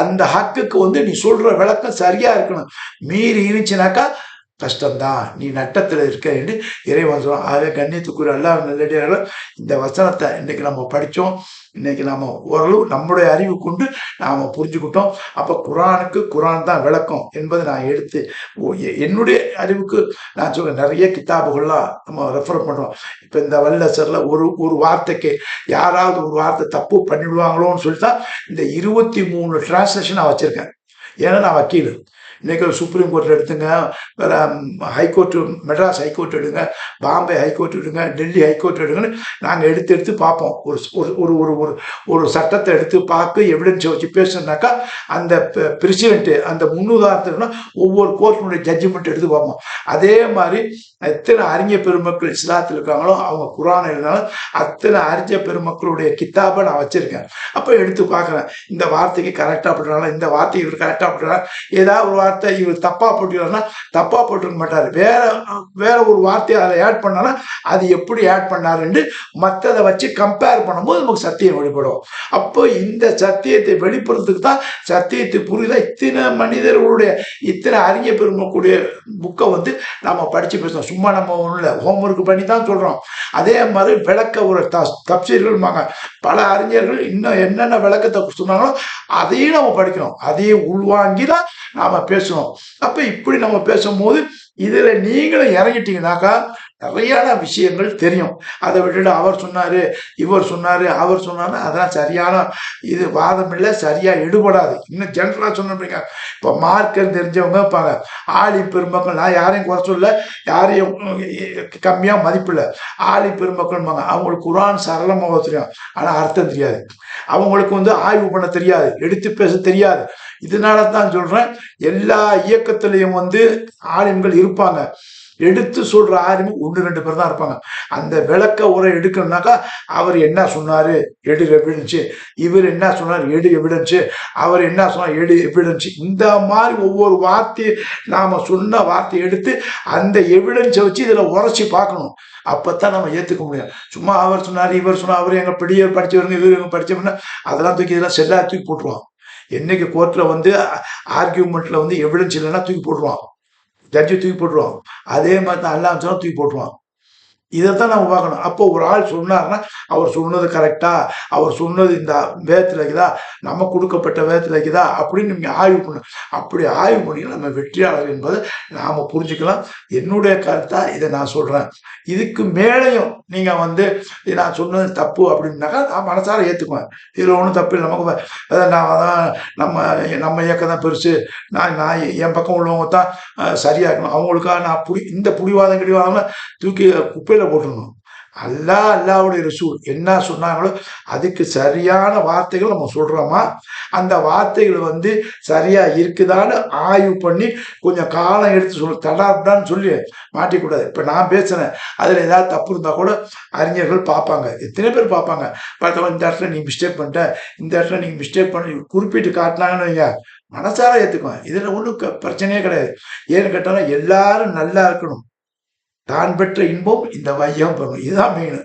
அந்த ஹக்குக்கு வந்து நீ சொல்ற விளக்கம் சரியா இருக்கணும். மீறி இருந்துச்சுனாக்கா கஷ்டம்தான், நீ நட்டத்தில் இருக்க என்று இறைவன் சொல்லுவான். ஆக கண்ணியத்துக்குரிய அல்லாஹ் நல்லடியார்கள், இந்த வசனத்தை இன்னைக்கு நம்ம படித்தோம். இன்னைக்கு நாம ஓரளவு நம்முடைய அறிவு கொண்டு நாம் புரிஞ்சுக்கிட்டோம். அப்போ குரான் தான் விளக்கம் என்பதை நான் எடுத்து என்னுடைய அறிவுக்கு நான் சொல்ல நிறைய கித்தாபுகள்லாம் நம்ம ரெஃபர் பண்ணுறோம். இப்போ இந்த வல்லசரில் ஒரு வார்த்தைக்கு யாராவது ஒரு வார்த்தை தப்பு பண்ணிவிடுவாங்களோன்னு சொல்லிட்டு தான் இந்த 23 டிரான்ஸ்லேஷன் நான் வச்சுருக்கேன். ஏன்னா நான் வக்கீல். இன்னைக்கு சுப்ரீம் கோர்ட்டில் எடுத்துங்க, வேற ஹைகோர்ட்டு, மெட்ராஸ் ஹைகோர்ட் எடுங்க, பாம்பே ஹைகோர்ட் எடுங்க, டெல்லி ஹைகோர்ட் எடுங்கன்னு நாங்கள் எடுத்து பார்ப்போம். ஒரு ஒரு ஒரு ஒரு சட்டத்தை எடுத்து பார்க்க எவிடன்ஸை வச்சு பேசுனாக்கா அந்த பிரசிடென்ட்டு அந்த முன்னுதாரணத்துக்குன்னா ஒவ்வொரு கோர்ட்டினுடைய ஜட்ஜ்மெண்ட் எடுத்து பார்ப்போம். அதே மாதிரி எத்தனை அறிஞர் பெருமக்கள் இஸ்லாத்தில் இருக்காங்களோ அவங்க குரான் எழுதினாலும் அத்தனை அறிஞர் பெருமக்களுடைய கித்தாபை நான் வச்சிருக்கேன். அப்போ எடுத்து பார்க்குறேன், இந்த வார்த்தைக்கு கரெக்டாக போட்டுறாங்க, இந்த வார்த்தைக்கு இவர் கரெக்டாக போட்டுறாங்க, ஏதாவது ஒரு வார்த்தை இவர் தப்பா போட்டுக்கிறாருன்னா தப்பா போட்டுக்க மாட்டாரு, வேற ஒரு வார்த்தையை அதை ஆட் பண்ணாலும் அது எப்படி ஆட் பண்ணாருன்னு மற்றதை வச்சு கம்பேர் பண்ணும்போது நமக்கு சத்தியம் வெளிப்படும். அப்போ இந்த சத்தியத்தை வெளிப்படுறதுக்கு தான் சத்தியத்தை புரியுதா இத்தனை மனிதர்களுடைய இத்தனை அறிஞர் பெருமக்கூடிய புக்கை வந்து நம்ம படிச்சு பேசணும். சும்மா நம்ம ஒன்றும் இல்லை, ஹோம்ஒர்க் பண்ணி தான் சொல்றோம். அதே மாதிரி விளக்க ஒரு தப்சீர்கள்பாங்க, பல அறிஞர்கள் இன்னும் என்னென்ன விளக்கத்தை சொன்னாங்களோ அதையும் நம்ம படிக்கணும், அதையும் உள்வாங்கி தான் நாம பேசணும். அப்ப இப்படி நம்ம பேசும்போது இதுல நீங்களும் இறங்கிட்டீங்கன்னாக்கா நிறையான விஷயங்கள் தெரியும். அதை விட்டுட்டு அவர் சொன்னாரு, இவர் சொன்னாரு, அவர் சொன்னாரு, அதெல்லாம் சரியான இது வாதம் இல்லை, சரியா எடுபடாது. இன்னும் ஜென்ரலா சொன்னீங்க. இப்போ மார்க்கர் தெரிஞ்சவங்க இருப்பாங்க, ஆளி பெருமக்கள், நான் யாரையும் குறை சொல்ல, யாரையும் கம்மியா மதிப்பில்லை, ஆளி பெருமக்கள் அவங்களுக்கு குரான் சரளமாக தெரியும், ஆனா அர்த்தம் தெரியாது. அவங்களுக்கு வந்து ஆய்வு பண்ண தெரியாது, எடுத்து பேச தெரியாது. இதனால தான் சொல்றேன், எல்லா இயக்கத்திலையும் வந்து ஆலிம்கள் இருப்பாங்க. எடுத்து சொல்ற ஆளுமே 1-2 பேர் தான் இருப்பாங்க. அந்த விளக்க உரை எடுக்கணும்னாக்கா அவர் என்ன சொன்னாரு எடு எவிடன்ஸ், இவர் என்ன சொன்னார் எடு எவிடன்ஸ், அவர் என்ன சொன்னார் எடு எவிடன்ஸ். இந்த மாதிரி ஒவ்வொரு வார்த்தையை நாம சொன்ன வார்த்தையை எடுத்து அந்த எவிடன்ஸை வச்சு இதுல உரைச்சி பார்க்கணும். அப்பத்தான் நம்ம ஏத்துக்க முடியும். சும்மா அவர் சொன்னார், இவர் சொன்னார், அவர் எங்க பெரியவர் படிச்சவருங்க, இவர் எங்க படிச்சவங்கன்னா அதெல்லாம் தூக்கி இதெல்லாம் செல்லா தூக்கி போட்டுருவான். என்னைக்கு கோர்ட்ல வந்து ஆர்கியூமெண்ட்ல வந்து எவிடன்ஸ் இல்லைன்னா தூக்கி போட்டுருவான், ஜட்ஜி தூக்கி போட்டுருவான். அதே மாதிரி தான் அல்லாஹ் சொன்னா தூக்கி போட்டுருவான். இதைத்தான் நம்ம பார்க்கணும். அப்போ ஒரு ஆள் சொன்னார்னா அவர் சொன்னது கரெக்டா, அவர் சொன்னது இந்த வேதத்தில் இருக்குதா, நம்ம கொடுக்கப்பட்ட வேதத்தில் இருக்குதா அப்படின்னு நீங்க ஆய்வு பண்ணணும். அப்படி ஆய்வு பண்ணி நம்ம வெற்றியாளர் என்பதை நாம புரிஞ்சுக்கலாம். என்னுடைய கருத்தா இதை நான் சொல்றேன். இதுக்கு மேலேயும் நீங்க வந்து நான் சொன்னது தப்பு அப்படின்னாக்கா நான் மனசார ஏத்துக்குவேன். இதுல ஒன்றும் தப்பு இல்லை. நமக்கு நான் அதான் நம்ம இயக்கம் தான் பெருசு, நான் என் பக்கம் உள்ளவங்க தான் சரியா இருக்கணும், அவங்களுக்காக நான் இந்த புடிவாதம் கிடைவாதம் தூக்கி குப்பையில போட்டுருணும். அல்லாஹ்வுடைய ரசூல் என்ன சொன்னாங்களோ அதுக்கு சரியான வார்த்தைகள் நம்ம சொல்றோமா, அந்த வார்த்தைகள் வந்து சரியா இருக்குதான்னு ஆய்வு பண்ணி கொஞ்சம் காலம் எடுத்து சொல்ல, தடாப்டான்னு சொல்லி மாட்டிக்கூடாது. இப்ப நான் பேசுறேன், அதுல ஏதாவது தப்பு இருந்தா கூட அறிஞர்கள் பார்ப்பாங்க, எத்தனை பேர் பார்ப்பாங்க. பார்த்தவங்க இந்த இடத்துல நீ மிஸ்டேக் பண்ணிட்ட, இந்த இடத்துல நீங்க மிஸ்டேக் பண்ணி குறிப்பிட்டு காட்டினாங்கன்னு வைங்க, மனசார ஏத்துக்குவேன். இதுல ஒன்றும் பிரச்சனையே கிடையாது. ஏன்னு கேட்டாலும் எல்லாரும் நல்லா இருக்கணும். தான் பெற்ற இன்பம் இந்த வையம் பெறணும். இதுதான் மெயின்.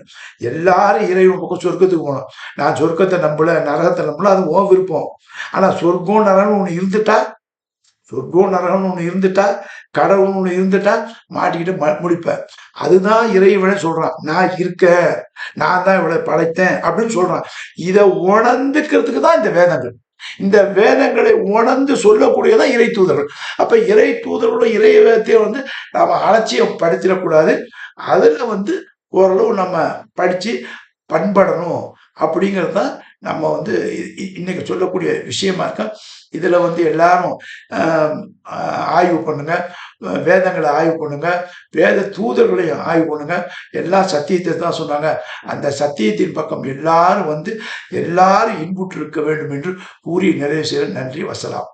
எல்லாரும் இறைவன் பக்கம் சொர்க்கத்துக்கு போகணும். நான் சொர்க்கத்தை நம்பல, நரகத்தை நம்பல, அது உன் விருப்பம். ஆனா சொர்க்கம் நரகம்னு ஒண்ணு இருந்துட்டா, சொர்க்கம் நரகம்னு ஒண்ணு இருந்துட்டா, கடவுள்னு ஒண்ணு இருந்துட்டா மாட்டிக்கிட்டு முடிப்பேன். அதுதான் இறைவனே சொல்றான். நான் இருக்க, நான் தான் இவளை படைத்தேன் அப்படின்னு சொல்றான். இதை உணர்ந்துக்கிறதுக்கு தான் இந்த வேதங்கள். இந்த வேதங்களை உணர்ந்து சொல்லக்கூடியதான் இறை தூதர்கள். அப்ப இறை தூதர்களோட இறை வேதத்தை நாம அலட்சியம் படுத்திடக்கூடாது. அதுல ஓரளவு நம்ம படிச்சு பண்படணும் அப்படிங்கிறது தான் நம்ம இன்னைக்கு சொல்லக்கூடிய விஷயமா இருக்க. இதுல எல்லாரும் ஆய்வு பண்ணுங்க, வேதங்களை ஆய்வு பண்ணுங்க, வேத தூதர்களையும் ஆய்வு பண்ணுங்க. எல்லா சத்தியத்தை தான் சொன்னாங்க. அந்த சத்தியத்தின் பக்கம் எல்லாரும் எல்லாரும் இன்புற்று இருக்க வேண்டும் என்று கூறி நிறைவு செய்ய. நன்றி, வசலாம்.